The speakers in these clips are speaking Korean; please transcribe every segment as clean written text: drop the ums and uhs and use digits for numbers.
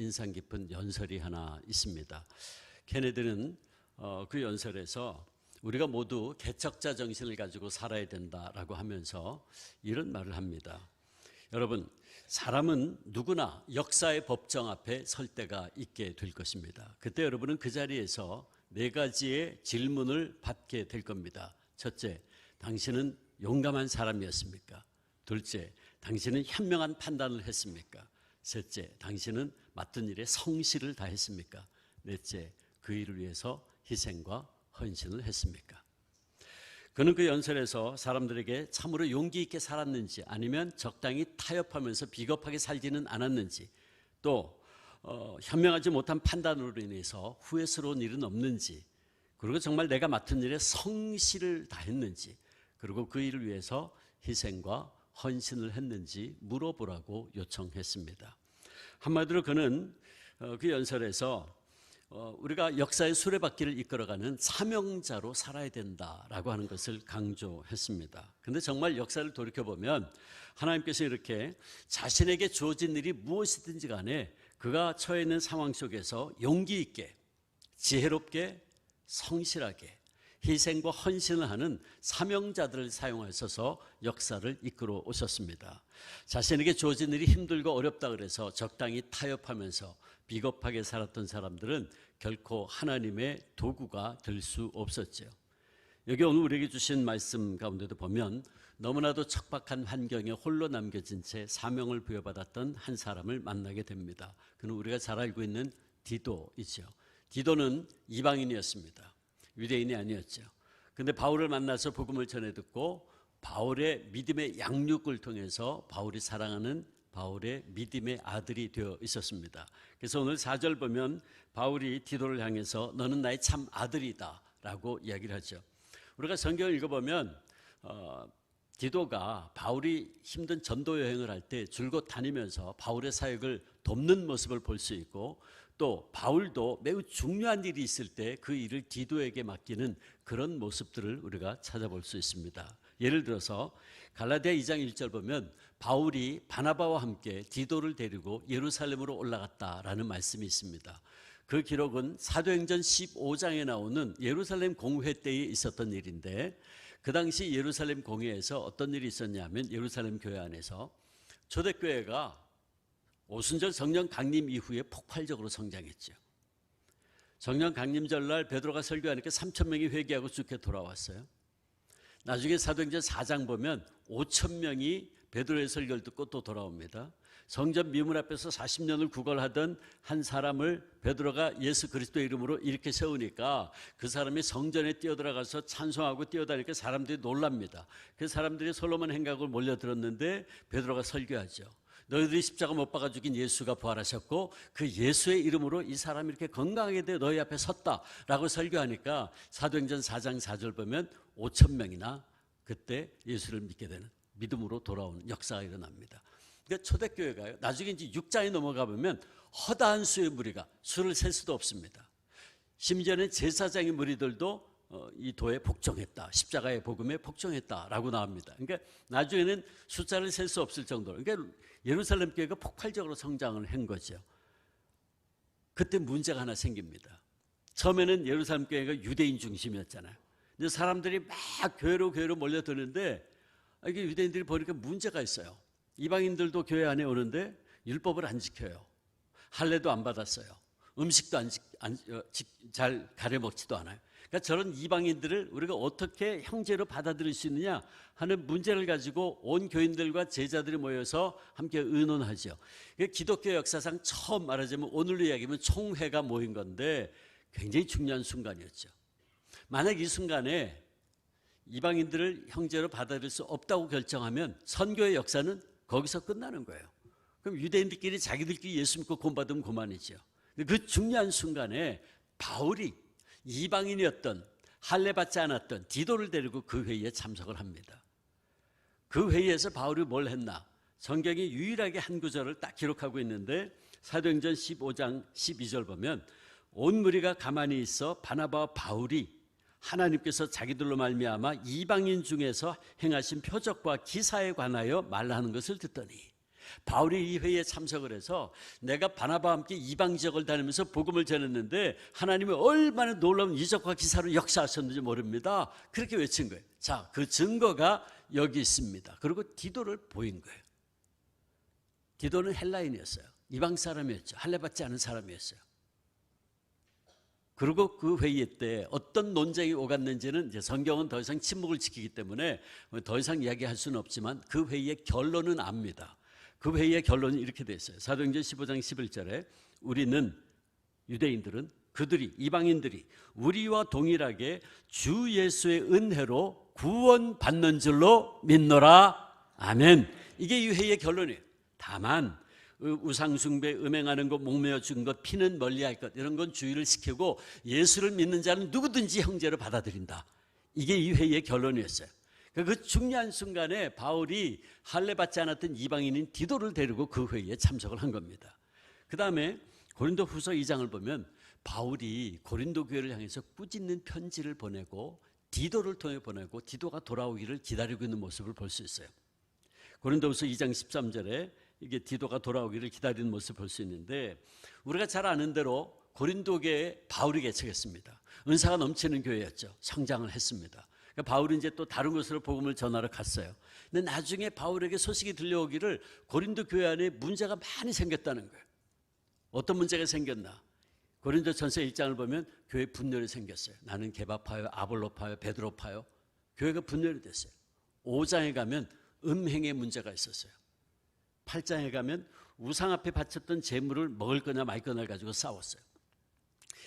인상 깊은 연설이 하나 있습니다. 케네디는 그 연설에서 우리가 모두 개척자 정신을 가지고 살아야 된다라고 하면서 이런 말을 합니다. 여러분, 사람은 누구나 역사의 법정 앞에 설 때가 있게 될 것입니다. 그때 여러분은 그 자리에서 4가지의 질문을 받게 될 겁니다. 첫째, 당신은 용감한 사람이었습니까? 둘째, 당신은 현명한 판단을 했습니까? 셋째, 당신은 맡은 일에 성실을 다했습니까? 넷째, 그 일을 위해서 희생과 헌신을 했습니까? 그는 그 연설에서 사람들에게 참으로 용기 있게 살았는지, 아니면 적당히 타협하면서 비겁하게 살지는 않았는지, 또 현명하지 못한 판단으로 인해서 후회스러운 일은 없는지, 그리고 정말 내가 맡은 일에 성실을 다했는지, 그리고 그 일을 위해서 희생과 헌신을 했는지 물어보라고 요청했습니다. 한마디로 그는 그 연설에서 우리가 역사의 수레바퀴를 이끌어가는 사명자로 살아야 된다라고 하는 것을 강조했습니다. 그런데 정말 역사를 돌이켜보면 하나님께서 이렇게 자신에게 주어진 일이 무엇이든지 간에 그가 처해 있는 상황 속에서 용기 있게, 지혜롭게, 성실하게 희생과 헌신을 하는 사명자들을 사용하셔서 역사를 이끌어 오셨습니다. 자신에게 주어진 일이 힘들고 어렵다 그래서 적당히 타협하면서 비겁하게 살았던 사람들은 결코 하나님의 도구가 될 수 없었죠. 여기 오늘 우리에게 주신 말씀 가운데도 보면 너무나도 척박한 환경에 홀로 남겨진 채 사명을 부여받았던 한 사람을 만나게 됩니다. 그는 우리가 잘 알고 있는 디도이죠. 디도는 이방인이었습니다. 유대인이 아니었죠. 그런데 바울을 만나서 복음을 전해 듣고 바울의 믿음의 양육을 통해서 바울이 사랑하는 바울의 믿음의 아들이 되어 있었습니다. 그래서 오늘 4절 보면 바울이 디도를 향해서 너는 나의 참 아들이다 라고 이야기를 하죠. 우리가 성경을 읽어보면 디도가 바울이 힘든 전도 여행을 할 때 줄곧 다니면서 바울의 사역을 돕는 모습을 볼 수 있고, 또 바울도 매우 중요한 일이 있을 때 그 일을 디도에게 맡기는 그런 모습들을 우리가 찾아볼 수 있습니다. 예를 들어서 갈라디아 2장 1절 보면 바울이 바나바와 함께 디도를 데리고 예루살렘으로 올라갔다라는 말씀이 있습니다. 그 기록은 사도행전 15장에 나오는 예루살렘 공회 때에 있었던 일인데, 그 당시 예루살렘 공회에서 어떤 일이 있었냐면 예루살렘 교회 안에서 초대교회가 오순절 성령 강림 이후에 폭발적으로 성장했죠. 성령 강림절날 베드로가 설교하니까 3,000명이 회개하고 주께 돌아왔어요. 나중에 사도행전 4장 보면 5,000명이 베드로의 설교를 듣고 또 돌아옵니다. 성전 미문 앞에서 40년을 구걸하던 한 사람을 베드로가 예수 그리스도의 이름으로 이렇게 세우니까 그 사람이 성전에 뛰어들어가서 찬송하고 뛰어다니까 사람들이 놀랍니다. 그 사람들이 솔로몬 행각을 몰려들었는데 베드로가 설교하죠. 너희들이 십자가 못 박아 죽인 예수가 부활하셨고 그 예수의 이름으로 이 사람이 이렇게 건강하게 돼 너희 앞에 섰다라고 설교하니까 사도행전 4장 4절 보면 5,000명이나 그때 예수를 믿게 되는, 믿음으로 돌아오는 역사가 일어납니다. 그러니까 초대교회가요, 나중에 이제 6장에 넘어가 보면 허다한 수의 무리가, 수를 셀 수도 없습니다. 심지어는 제사장의 무리들도 이 도에 복종했다, 십자가의 복음에 복종했다라고 나옵니다. 그러니까 나중에는 숫자를 셀 수 없을 정도로, 그러니까 예루살렘 교회가 폭발적으로 성장을 한 거죠. 그때 문제가 하나 생깁니다. 처음에는 예루살렘 교회가 유대인 중심이었잖아요. 근데 사람들이 막 교회로 몰려드는데 이게 유대인들이 보니까 문제가 있어요. 이방인들도 교회 안에 오는데 율법을 안 지켜요. 할례도 안 받았어요. 음식도 잘 가려 먹지도 않아요. 그러니까 저런 이방인들을 우리가 어떻게 형제로 받아들일 수 있느냐 하는 문제를 가지고 온 교인들과 제자들이 모여서 함께 의논하죠. 기독교 역사상 처음 말하자면 오늘로 이야기하면 총회가 모인 건데 굉장히 중요한 순간이었죠. 만약 이 순간에 이방인들을 형제로 받아들일 수 없다고 결정하면 선교의 역사는 거기서 끝나는 거예요. 그럼 유대인들끼리 자기들끼리 예수 믿고 구원받으면 그만이죠. 그 중요한 순간에 바울이 이방인이었던, 할례 받지 않았던 디도를 데리고 그 회의에 참석을 합니다. 그 회의에서 바울이 뭘 했나? 성경이 유일하게 한 구절을 딱 기록하고 있는데 사도행전 15장 12절 보면 온 무리가 가만히 있어 바나바와 바울이 하나님께서 자기들로 말미암아 이방인 중에서 행하신 표적과 기사에 관하여 말하는 것을 듣더니, 바울이 이 회의에 참석을 해서 내가 바나바와 함께 이방 지역을 다니면서 복음을 전했는데 하나님이 얼마나 놀라운 이적과 기사로 역사하셨는지 모릅니다. 그렇게 외친 거예요. 자, 그 증거가 여기 있습니다. 그리고 디도를 보인 거예요. 디도는 헬라인이었어요. 이방 사람이었죠. 할례받지 않은 사람이었어요. 그리고 그 회의 때 어떤 논쟁이 오갔는지는 이제 성경은 더 이상 침묵을 지키기 때문에 더 이상 이야기할 수는 없지만 그 회의의 결론은 압니다. 그 회의의 결론이 이렇게 됐어요. 사도행전 15장 11절에 우리는 유대인들은 그들이 이방인들이 우리와 동일하게 주 예수의 은혜로 구원받는 줄로 믿노라. 아멘. 이게 이 회의의 결론이에요. 다만 우상숭배, 음행하는 것, 목매어 죽은 것, 피는 멀리할 것 이런 건 주의를 시키고 예수를 믿는 자는 누구든지 형제로 받아들인다. 이게 이 회의의 결론이었어요. 그 중요한 순간에 바울이 할례받지 않았던 이방인인 디도를 데리고 그 회의에 참석을 한 겁니다. 그 다음에 고린도 후서 2장을 보면 바울이 고린도 교회를 향해서 꾸짖는 편지를 보내고 디도를 통해 보내고 디도가 돌아오기를 기다리고 있는 모습을 볼 수 있어요. 고린도후서 2장 13절에 이게 디도가 돌아오기를 기다리는 모습을 볼 수 있는데 우리가 잘 아는 대로 고린도 교회에 바울이 개척했습니다. 은사가 넘치는 교회였죠. 성장을 했습니다. 그러니까 바울이 이제 또 다른 곳으로 복음을 전하러 갔어요. 근데 나중에 바울에게 소식이 들려오기를 고린도 교회 안에 문제가 많이 생겼다는 거예요. 어떤 문제가 생겼나? 고린도전서 1장을 보면 교회 분열이 생겼어요. 나는 게바파요, 아볼로파요, 베드로파요. 교회가 분열이 됐어요. 5장에 가면 음행의 문제가 있었어요. 8장에 가면 우상 앞에 바쳤던 재물을 먹을 거냐 말 거냐를 가지고 싸웠어요.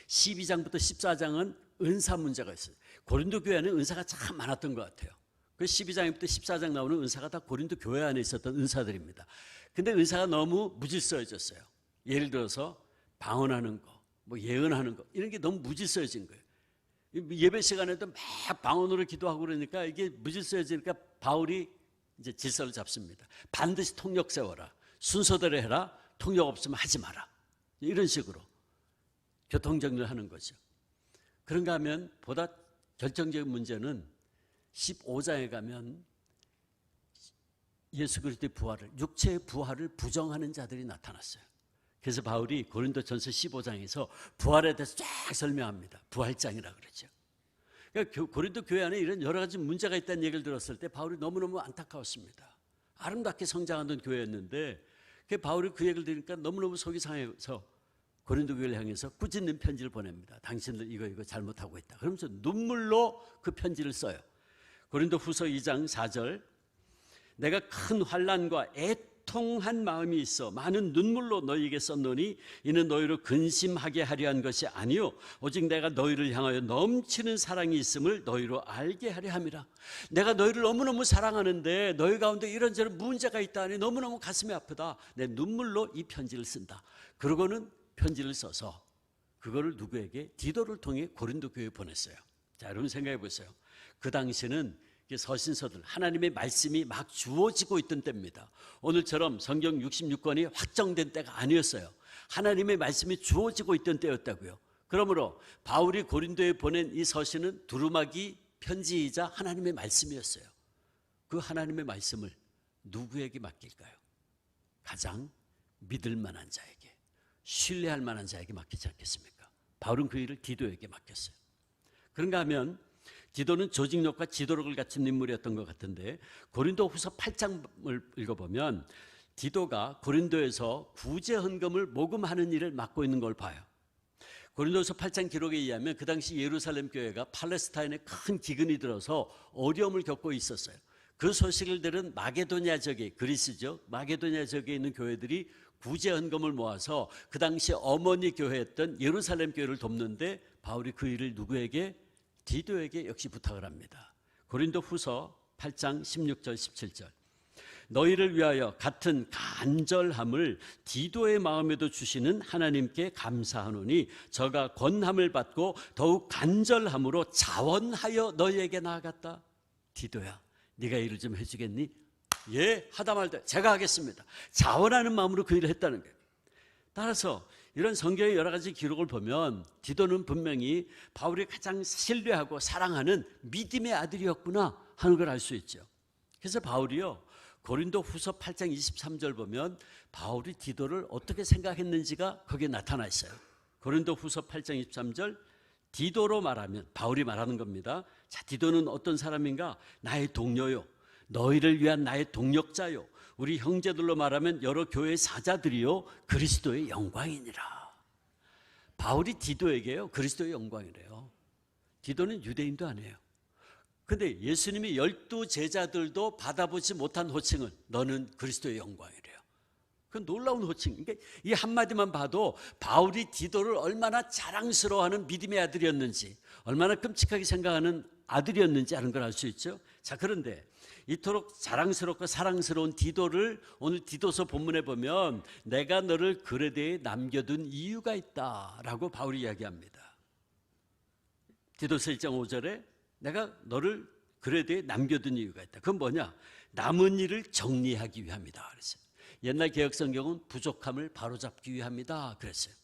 12장부터 14장은 은사 문제가 있어요. 고린도 교회 안에 은사가 참 많았던 것 같아요. 그 12장부터 14장 나오는 은사가 다 고린도 교회 안에 있었던 은사들입니다. 근데 은사가 너무 무질서해졌어요. 예를 들어서 방언하는 거, 뭐 예언하는 거 이런 게 너무 무질서해진 거예요. 예배 시간에도 막 방언으로 기도하고 그러니까 이게 무질서해지니까 바울이 이제 질서를 잡습니다. 반드시 통역 세워라. 순서대로 해라. 통역 없으면 하지 마라. 이런 식으로 교통정리를 하는 거죠. 그런가 하면 보다 결정적인 문제는 15장에 가면 예수 그리스도의 부활을, 육체의 부활을 부정하는 자들이 나타났어요. 그래서 바울이 고린도전서 15장에서 부활에 대해서 쫙 설명합니다. 부활장이라 그러죠. 그러니까 고린도 교회 안에 이런 여러 가지 문제가 있다는 얘기를 들었을 때 바울이 너무너무 안타까웠습니다. 아름답게 성장하던 교회였는데 바울이 그 얘기를 들으니까 너무너무 속이 상해서 고린도 교회를 향해서 꾸짖는 편지를 보냅니다. 당신들 이거 잘못하고 있다. 그러면서 눈물로 그 편지를 써요. 고린도 후서 2장 4절 내가 큰 환난과 애통한 마음이 있어 많은 눈물로 너희에게 썼노니 이는 너희로 근심하게 하려 한 것이 아니요 오직 내가 너희를 향하여 넘치는 사랑이 있음을 너희로 알게 하려 함이라. 내가 너희를 너무너무 사랑하는데 너희 가운데 이런저런 문제가 있다니 너무너무 가슴이 아프다. 내 눈물로 이 편지를 쓴다. 그러고는 편지를 써서 그거를 누구에게? 디도를 통해 고린도 교회에 보냈어요. 자, 여러분 생각해 보세요. 그 당시는 서신서들 하나님의 말씀이 막 주어지고 있던 때입니다. 오늘처럼 성경 66권이 확정된 때가 아니었어요. 하나님의 말씀이 주어지고 있던 때였다고요. 그러므로 바울이 고린도에 보낸 이 서신은 두루마기 편지이자 하나님의 말씀이었어요. 그 하나님의 말씀을 누구에게 맡길까요? 가장 믿을 만한 자에게, 신뢰할 만한 자에게 맡기지 않겠습니까? 바울은 그 일을 디도에게 맡겼어요. 그런가 하면 디도는 조직력과 지도력을 갖춘 인물이었던 것 같은데 고린도 후서 8장을 읽어보면 디도가 고린도에서 구제 헌금을 모금하는 일을 맡고 있는 걸 봐요. 고린도서 8장 기록에 의하면 그 당시 예루살렘 교회가 팔레스타인에 큰 기근이 들어서 어려움을 겪고 있었어요. 그 소식을 들은 마게도냐 지역에, 그리스죠, 마게도냐 지역에 있는 교회들이 구제 헌금을 모아서 그 당시 어머니 교회였던 예루살렘 교회를 돕는데 바울이 그 일을 누구에게? 디도에게 역시 부탁을 합니다. 고린도 후서 8장 16절 17절 너희를 위하여 같은 간절함을 디도의 마음에도 주시는 하나님께 감사하노니 저가 권함을 받고 더욱 간절함으로 자원하여 너희에게 나아갔다. 디도야, 네가 일을 좀 해주겠니? 예, 하다 말다 제가 하겠습니다. 자원하는 마음으로 그 일을 했다는 거예요. 따라서 이런 성경의 여러 가지 기록을 보면 디도는 분명히 바울이 가장 신뢰하고 사랑하는 믿음의 아들이었구나 하는 걸 알 수 있죠. 그래서 바울이요 고린도 후서 8장 23절 보면 바울이 디도를 어떻게 생각했는지가 거기에 나타나 있어요. 고린도 후서 8장 23절, 디도로 말하면 바울이 말하는 겁니다. 자, 디도는 어떤 사람인가? 나의 동료요, 너희를 위한 나의 동력자요, 우리 형제들로 말하면 여러 교회의 사자들이요, 그리스도의 영광이니라. 바울이 디도에게요, 그리스도의 영광이래요. 디도는 유대인도 아니에요. 근데 예수님이 12 제자들도 받아보지 못한 호칭을 너는 그리스도의 영광이래요. 그 놀라운 호칭. 그러니까 이 한마디만 봐도 바울이 디도를 얼마나 자랑스러워하는 믿음의 아들이었는지, 얼마나 끔찍하게 생각하는 아들이었는지 하는 걸 알 수 있죠. 자, 그런데 이토록 자랑스럽고 사랑스러운 디도를 오늘 디도서 본문에 보면 내가 너를 그레데에 남겨둔 이유가 있다라고 바울이 이야기합니다. 디도서 1장 5절에 내가 너를 그레데에 남겨둔 이유가 있다. 그건 뭐냐? 남은 일을 정리하기 위함이다 그랬어요. 옛날 개혁성경은 부족함을 바로잡기 위함이다 그랬어요.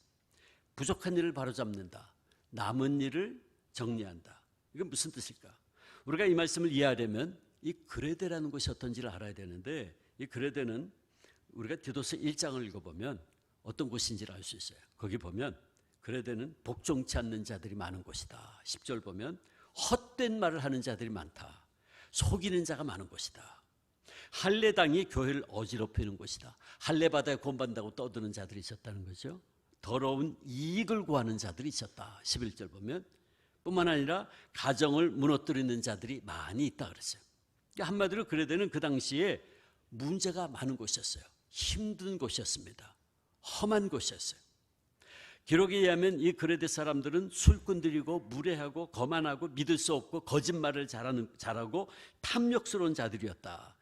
부족한 일을 바로잡는다, 남은 일을 정리한다. 이건 무슨 뜻일까? 우리가 이 말씀을 이해하려면 이 그레데라는 곳이 어떤지를 알아야 되는데, 이 그레데는 우리가 디도서 1장을 읽어보면 어떤 곳인지를 알 수 있어요. 거기 보면 그레데는 복종치 않는 자들이 많은 곳이다. 10절 보면 헛된 말을 하는 자들이 많다. 속이는 자가 많은 곳이다. 할례당이 교회를 어지럽히는 곳이다. 할례받아야 구원받는다고 떠드는 자들이 있었다는 거죠. 더러운 이익을 구하는 자들이 있었다. 11절 보면 뿐만 아니라 가정을 무너뜨리는 자들이 많이 있다 그랬어요. 그러니까 한마디로 그레데는 그 당시에 문제가 많은 곳이었어요. 힘든 곳이었습니다. 험한 곳이었어요. 기록에 의하면 이 그레데 사람들은 술꾼들이고 무례하고 거만하고 믿을 수 없고 거짓말을 잘하고 탐욕스러운 자들이었다.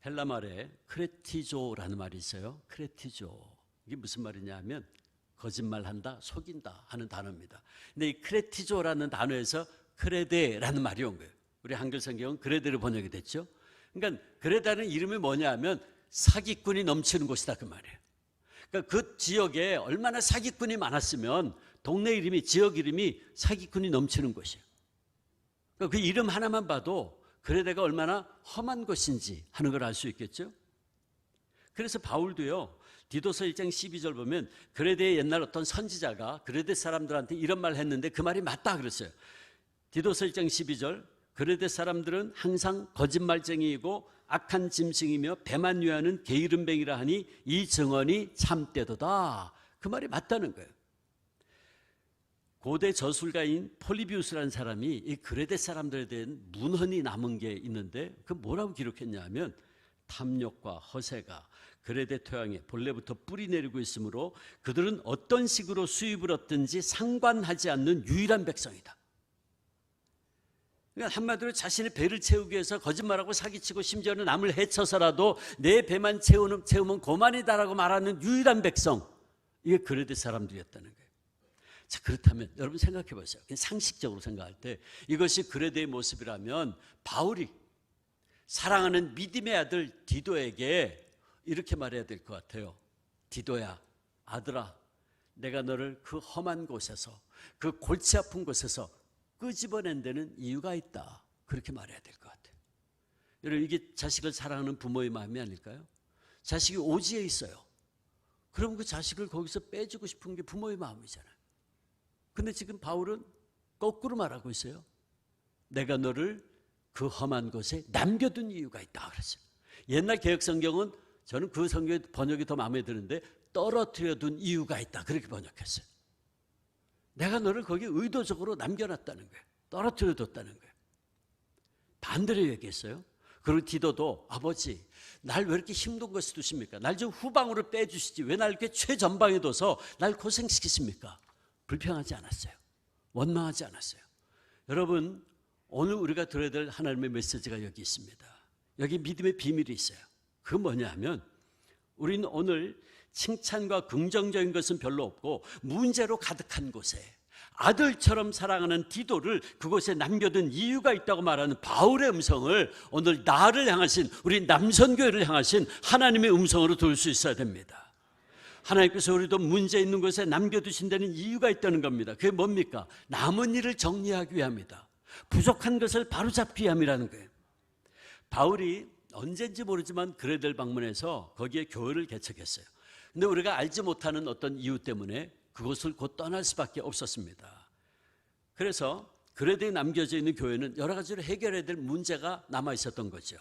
헬라 말에 크레티조라는 말이 있어요. 크레티조. 이게 무슨 말이냐 하면 거짓말한다, 속인다 하는 단어입니다. 근데 이 크레티조라는 단어에서 크레데라는 말이 온 거예요. 우리 한글 성경은 그레데로 번역이 됐죠. 그러니까 그레다는 이름이 뭐냐 하면 사기꾼이 넘치는 곳이다 그 말이에요. 그러니까 그 지역에 얼마나 사기꾼이 많았으면 동네 이름이, 지역 이름이 사기꾼이 넘치는 곳이에요. 그러니까 그 이름 하나만 봐도 그레데가 얼마나 험한 곳인지 하는 걸 알 수 있겠죠. 그래서 바울도요, 디도서 1장 12절 보면 그레데의 옛날 어떤 선지자가 그레데 사람들한테 이런 말을 했는데 그 말이 맞다 그랬어요. 디도서 1장 12절, 그레데 사람들은 항상 거짓말쟁이이고 악한 짐승이며 배만 위하는 게으름뱅이라 하니 이 증언이 참되도다. 그 말이 맞다는 거예요. 고대 저술가인 폴리비우스라는 사람이 이 그레데 사람들에 대한 문헌이 남은 게 있는데 그 뭐라고 기록했냐 하면 탐욕과 허세가 그레데 토양에 본래부터 뿌리 내리고 있으므로 그들은 어떤 식으로 수입을 얻든지 상관하지 않는 유일한 백성이다. 그러니까 한마디로 자신의 배를 채우기 위해서 거짓말하고 사기치고 심지어는 남을 해쳐서라도 내 배만 채우면 고만이다라고 말하는 유일한 백성, 이게 그레데 사람들이었다는 거예요. 자, 그렇다면 여러분 생각해 보세요. 상식적으로 생각할 때 이것이 그레데의 모습이라면 바울이 사랑하는 믿음의 아들 디도에게 이렇게 말해야 될 것 같아요. 디도야, 아들아, 내가 너를 그 험한 곳에서, 그 골치 아픈 곳에서 끄집어낸 데는 이유가 있다. 그렇게 말해야 될 것 같아요. 여러분, 이게 자식을 사랑하는 부모의 마음이 아닐까요? 자식이 오지에 있어요. 그럼 그 자식을 거기서 빼주고 싶은 게 부모의 마음이잖아요. 근데 지금 바울은 거꾸로 말하고 있어요. 내가 너를 그 험한 곳에 남겨둔 이유가 있다 그랬어요. 옛날 개혁성경은 저는 그 성경 번역이 더 마음에 드는데 떨어뜨려 둔 이유가 있다 그렇게 번역했어요. 내가 너를 거기 의도적으로 남겨놨다는 거예요. 떨어뜨려 뒀다는 거예요. 반대로 얘기했어요. 그리고 디도도 아버지, 날 왜 이렇게 힘든 곳에 두십니까? 날 좀 후방으로 빼주시지 왜 날 이렇게 최전방에 둬서 날 고생시키십니까? 불평하지 않았어요. 원망하지 않았어요. 여러분, 오늘 우리가 들어야 될 하나님의 메시지가 여기 있습니다. 여기 믿음의 비밀이 있어요. 그건 뭐냐 하면 우리는 오늘 칭찬과 긍정적인 것은 별로 없고 문제로 가득한 곳에 아들처럼 사랑하는 디도를 그곳에 남겨둔 이유가 있다고 말하는 바울의 음성을 오늘 나를 향하신, 우리 남선교회를 향하신 하나님의 음성으로 들을 수 있어야 됩니다. 하나님께서 우리도 문제 있는 곳에 남겨두신 데는 이유가 있다는 겁니다. 그게 뭡니까? 남은 일을 정리하기 위함이다. 부족한 것을 바로잡기 위함이라는 거예요. 바울이 언젠지 모르지만 그레델 방문해서 거기에 교회를 개척했어요. 근데 우리가 알지 못하는 어떤 이유 때문에 그곳을 곧 떠날 수밖에 없었습니다. 그래서 그레델에 남겨져 있는 교회는 여러 가지로 해결해야 될 문제가 남아 있었던 거죠.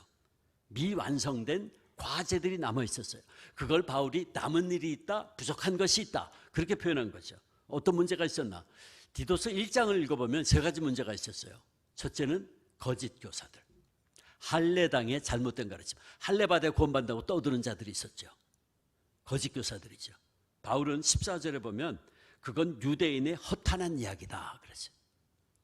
미완성된 과제들이 남아 있었어요. 그걸 바울이 남은 일이 있다, 부족한 것이 있다, 그렇게 표현한 거죠. 어떤 문제가 있었나? 디도서 1장을 읽어보면 세 가지 문제가 있었어요. 첫째는 거짓 교사들, 할례당의 잘못된 가르침, 할례받아 구원받는다고 떠드는 자들이 있었죠. 거짓 교사들이죠. 바울은 14절에 보면 그건 유대인의 허탄한 이야기다 그랬어요.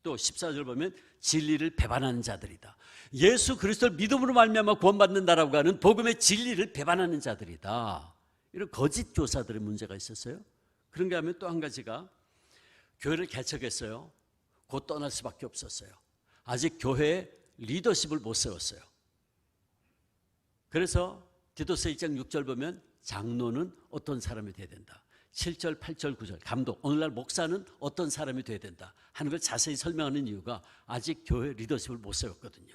또 14절 보면 진리를 배반하는 자들이다. 예수 그리스도를 믿음으로 말미암아 구원받는다라고 하는 복음의 진리를 배반하는 자들이다. 이런 거짓 교사들의 문제가 있었어요. 그런가 하면 또 한 가지가 교회를 개척했어요. 곧 떠날 수밖에 없었어요. 아직 교회에 리더십을 못 세웠어요. 그래서 디도서 1장 6절 보면 장로는 어떤 사람이 돼야 된다. 7절, 8절, 9절 감독, 오늘날 목사는 어떤 사람이 돼야 된다 하는 걸 자세히 설명하는 이유가 아직 교회 리더십을 못 세웠거든요.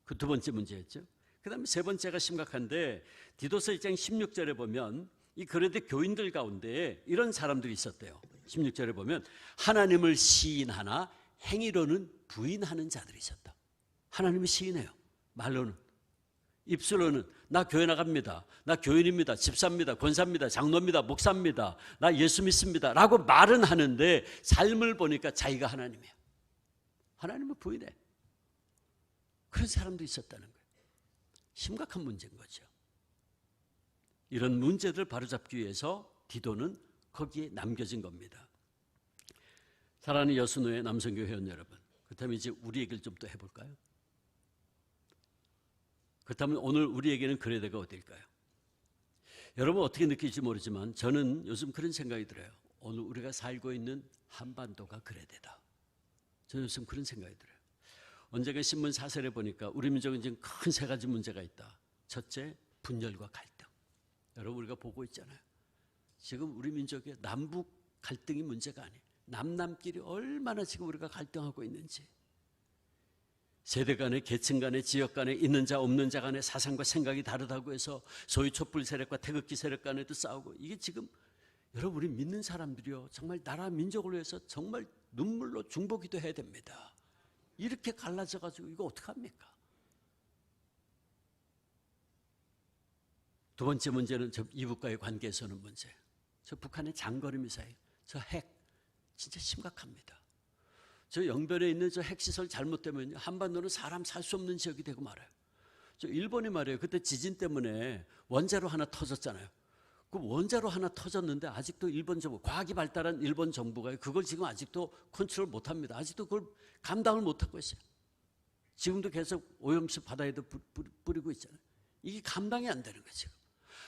그 두 번째 문제였죠. 그 다음에 세 번째가 심각한데 디도서 1장 16절에 보면 이 그레데 교인들 가운데 이런 사람들이 있었대요. 16절에 보면 하나님을 시인하나 행위로는 부인하는 자들이 있었다. 하나님을 시인해요. 말로는. 입술로는 나 교회 나갑니다. 나 교인입니다. 집사입니다. 권사입니다. 장로입니다. 목사입니다. 나 예수 믿습니다. 라고 말은 하는데 삶을 보니까 자기가 하나님이에요. 하나님을 부인해. 그런 사람도 있었다는 거예요. 심각한 문제인 거죠. 이런 문제들을 바로잡기 위해서 디도는 거기에 남겨진 겁니다. 사랑하는 여순호의 남성교회 회원 여러분, 그렇다면 이제 우리 얘기를 좀 더 해볼까요? 그렇다면 오늘 우리에게는 그레데가 어딜까요? 여러분 어떻게 느낄지 모르지만 저는 요즘 그런 생각이 들어요. 오늘 우리가 살고 있는 한반도가 그레데다. 저는 요즘 그런 생각이 들어요. 언젠가 신문 사설에 보니까 우리 민족은 지금 큰 세 가지 문제가 있다. 첫째, 분열과 갈등. 여러분 우리가 보고 있잖아요. 지금 우리 민족의 남북 갈등이 문제가 아니에요. 남남끼리 얼마나 지금 우리가 갈등하고 있는지. 세대 간에, 계층 간에, 지역 간에, 있는 자 없는 자 간에 사상과 생각이 다르다고 해서 소위 촛불 세력과 태극기 세력 간에도 싸우고, 이게 지금 여러분 우리 믿는 사람들이요 정말 나라 민족을 위해서 정말 눈물로 중보기도 해야 됩니다. 이렇게 갈라져가지고 이거 어떡합니까? 두 번째 문제는 저 이북과의 관계에서는 문제예요. 저 북한의 장거리 미사일, 저 핵 진짜 심각합니다. 저 영변에 있는 저 핵시설 잘못되면 한반도는 사람 살 수 없는 지역이 되고 말아요. 저 일본이 말이에요. 그때 지진 때문에 원자로 하나 터졌잖아요. 그 원자로 하나 터졌는데 아직도 일본 정부, 과학이 발달한 일본 정부가 그걸 지금 아직도 컨트롤 못합니다. 아직도 그걸 감당을 못하고 있어요. 지금도 계속 오염수 바다에도 뿌리고 있잖아요. 이게 감당이 안 되는 거죠.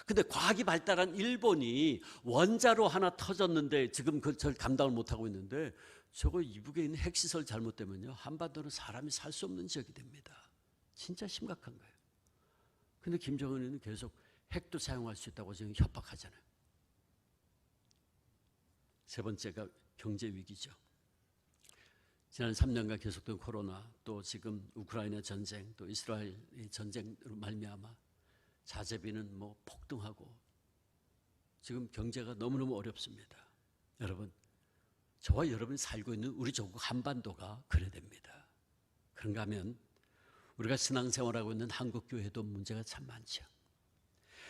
근데 과학이 발달한 일본이 원자로 하나 터졌는데 지금 그걸 감당을 못하고 있는데, 저거 이북에 있는 핵시설 잘못되면요 한반도는 사람이 살 수 없는 지역이 됩니다. 진짜 심각한 거예요. 근데 김정은은 계속 핵도 사용할 수 있다고 지금 협박하잖아요. 세 번째가 경제 위기죠. 지난 3년간 계속된 코로나, 또 지금 우크라이나 전쟁, 또 이스라엘 전쟁으로 말미암아 자재비는 뭐 폭등하고 지금 경제가 너무너무 어렵습니다. 여러분, 저와 여러분이 살고 있는 우리 조국 한반도가 그래야 됩니다. 그런가 하면 우리가 신앙생활하고 있는 한국교회도 문제가 참 많죠.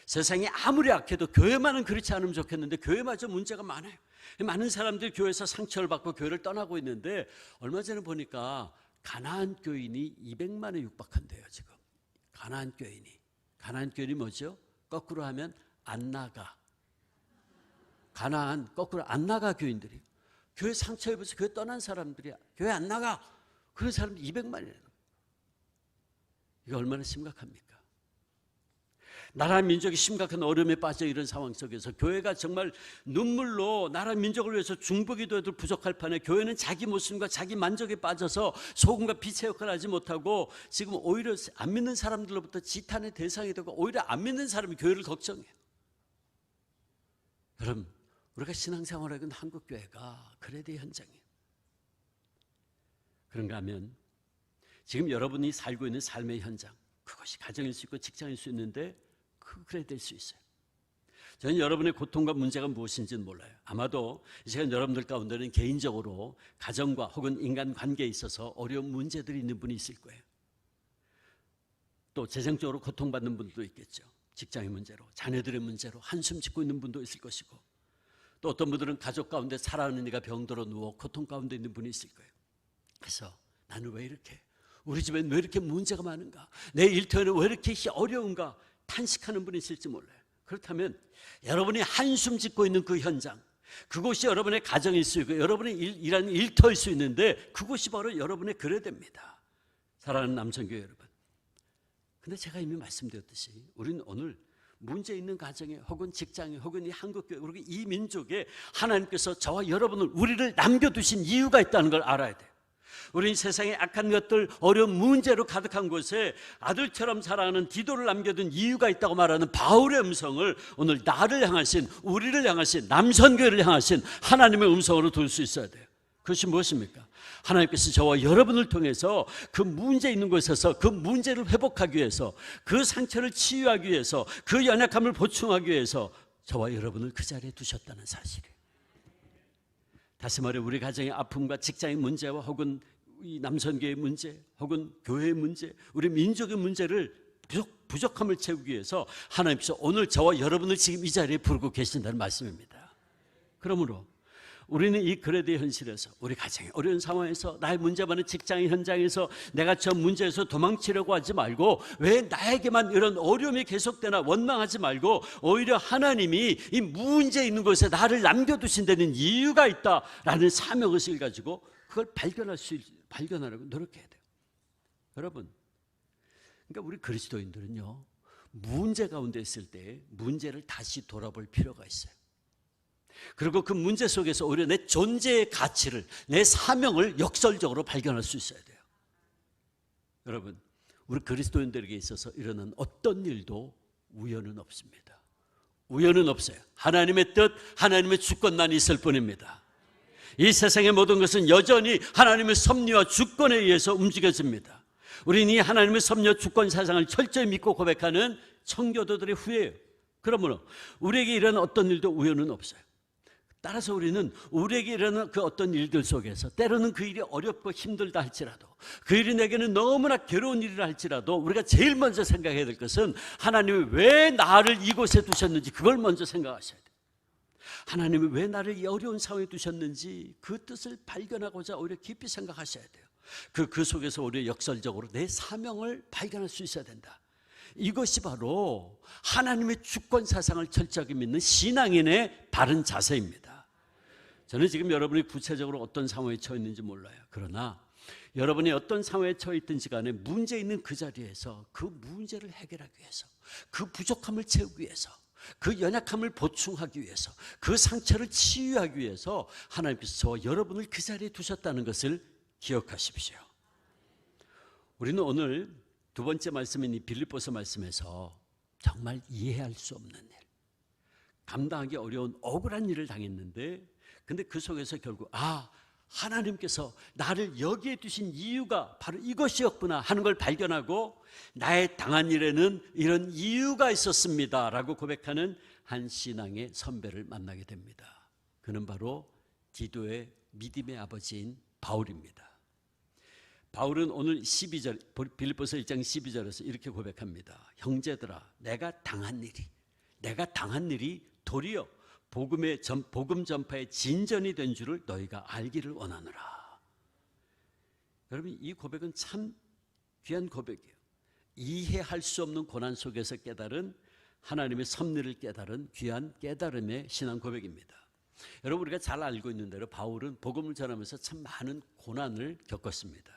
세상이 아무리 악해도 교회만은 그렇지 않으면 좋겠는데 교회마저 문제가 많아요. 많은 사람들이 교회에서 상처를 받고 교회를 떠나고 있는데, 얼마 전에 보니까 가나안 교인이 200만에 육박한대요. 지금 가나안 교인이 뭐죠? 거꾸로 하면 안 나가. 가나안 거꾸로 안 나가 교인들이, 교회 상처 입어서 교회 떠난 사람들이야. 교회 안 나가. 그런 사람들 200만이라는. 이게 얼마나 심각합니까? 나라 민족이 심각한 어려움에 빠져 이런 상황 속에서 교회가 정말 눈물로 나라 민족을 위해서 중보기도해도 부족할 판에 교회는 자기 모습과 자기 만족에 빠져서 소금과 빛의 역할을 하지 못하고 지금 오히려 안 믿는 사람들로부터 지탄의 대상이 되고, 오히려 안 믿는 사람이 교회를 걱정해요. 여러분, 우리가 신앙생활을 하는 한국교회가 그레데 현장이에요. 그런가 하면 지금 여러분이 살고 있는 삶의 현장, 그것이 가정일 수 있고 직장일 수 있는데 그래야 될 수 있어요. 저는 여러분의 고통과 문제가 무엇인지는 몰라요. 아마도 이 시간 여러분들 가운데는 개인적으로 가정과 혹은 인간관계에 있어서 어려운 문제들이 있는 분이 있을 거예요. 또 재정적으로 고통받는 분도 있겠죠. 직장의 문제로, 자녀들의 문제로 한숨 짓고 있는 분도 있을 것이고, 또 어떤 분들은 가족 가운데 사랑하는 이가 병들어 누워 고통 가운데 있는 분이 있을 거예요. 그래서 나는 왜 이렇게, 우리 집엔 왜 이렇게 문제가 많은가, 내 일터에는 왜 이렇게 어려운가 탄식하는 분이 있을지 몰라요. 그렇다면 여러분이 한숨 짓고 있는 그 현장, 그곳이 여러분의 가정일 수 있고 여러분의 일하는 일터일 수 있는데 그곳이 바로 여러분의 그레됩니다. 사랑하는 남성교회 여러분, 근데 제가 이미 말씀드렸듯이 우리는 오늘 문제 있는 가정에 혹은 직장에 혹은 이 한국교회, 그리고 이 민족에 하나님께서 저와 여러분을, 우리를 남겨두신 이유가 있다는 걸 알아야 돼요. 우리는 세상의 악한 것들, 어려운 문제로 가득한 곳에 아들처럼 사랑하는 디도를 남겨둔 이유가 있다고 말하는 바울의 음성을 오늘 나를 향하신, 우리를 향하신, 남선교회를 향하신 하나님의 음성으로 들을 수 있어야 돼요. 그것이 무엇입니까? 하나님께서 저와 여러분을 통해서 그 문제 있는 곳에서 그 문제를 회복하기 위해서, 그 상처를 치유하기 위해서, 그 연약함을 보충하기 위해서 저와 여러분을 그 자리에 두셨다는 사실이에요. 다시 말해 우리 가정의 아픔과 직장의 문제와 혹은 이 남선교의 문제 혹은 교회의 문제, 우리 민족의 문제를 부족함을 채우기 위해서 하나님께서 오늘 저와 여러분을 지금 이 자리에 부르고 계신다는 말씀입니다. 그러므로 우리는 이 그레드의 현실에서, 우리 가정의 어려운 상황에서, 나의 문제 많은 직장의 현장에서 내가 저 문제에서 도망치려고 하지 말고, 왜 나에게만 이런 어려움이 계속되나 원망하지 말고, 오히려 하나님이 이 문제 있는 곳에 나를 남겨두신 데는 이유가 있다라는 사명의식을 가지고 그걸 발견하려고 노력해야 돼요. 여러분, 그러니까 우리 그리스도인들은요, 문제 가운데 있을 때 문제를 다시 돌아볼 필요가 있어요. 그리고 그 문제 속에서 오히려 내 존재의 가치를, 내 사명을 역설적으로 발견할 수 있어야 돼요. 여러분, 우리 그리스도인들에게 있어서 일어난 어떤 일도 우연은 없습니다. 우연은 없어요. 하나님의 뜻, 하나님의 주권만 있을 뿐입니다. 이 세상의 모든 것은 여전히 하나님의 섭리와 주권에 의해서 움직여집니다. 우리는 이 하나님의 섭리와 주권 사상을 철저히 믿고 고백하는 청교도들의 후예예요. 그러므로 우리에게 일어난 어떤 일도 우연은 없어요. 따라서 우리는 우리에게 일어나는 그 어떤 일들 속에서, 때로는 그 일이 어렵고 힘들다 할지라도, 그 일이 내게는 너무나 괴로운 일이라 할지라도, 우리가 제일 먼저 생각해야 될 것은 하나님이 왜 나를 이곳에 두셨는지, 그걸 먼저 생각하셔야 돼요. 하나님이 왜 나를 이 어려운 상황에 두셨는지 그 뜻을 발견하고자 오히려 깊이 생각하셔야 돼요. 그 속에서 우리 역설적으로 내 사명을 발견할 수 있어야 된다. 이것이 바로 하나님의 주권 사상을 철저하게 믿는 신앙인의 바른 자세입니다. 저는 지금 여러분이 구체적으로 어떤 상황에 처해 있는지 몰라요. 그러나 여러분이 어떤 상황에 처해 있든지 간에 문제 있는 그 자리에서 그 문제를 해결하기 위해서, 그 부족함을 채우기 위해서, 그 연약함을 보충하기 위해서, 그 상처를 치유하기 위해서 하나님께서 저와 여러분을 그 자리에 두셨다는 것을 기억하십시오. 우리는 오늘 두 번째 말씀인 이 빌립보서 말씀에서 정말 이해할 수 없는 일, 감당하기 어려운 억울한 일을 당했는데, 근데 그 속에서 결국 하나님께서 나를 여기에 두신 이유가 바로 이것이었구나 하는 걸 발견하고, 나의 당한 일에는 이런 이유가 있었습니다 라고 고백하는 한 신앙의 선배를 만나게 됩니다. 그는 바로 디도의 믿음의 아버지인 바울입니다. 바울은 오늘 12절, 빌립보서 1장 12절에서 이렇게 고백합니다. 형제들아, 내가 당한 일이 도리어 복음 전파의 진전이 된 줄을 너희가 알기를 원하노라. 여러분, 이 고백은 참 귀한 고백이에요. 이해할 수 없는 고난 속에서 깨달은 하나님의 섭리를 깨달은 귀한 깨달음의 신앙 고백입니다. 여러분, 우리가 잘 알고 있는 대로 바울은 복음을 전하면서 참 많은 고난을 겪었습니다.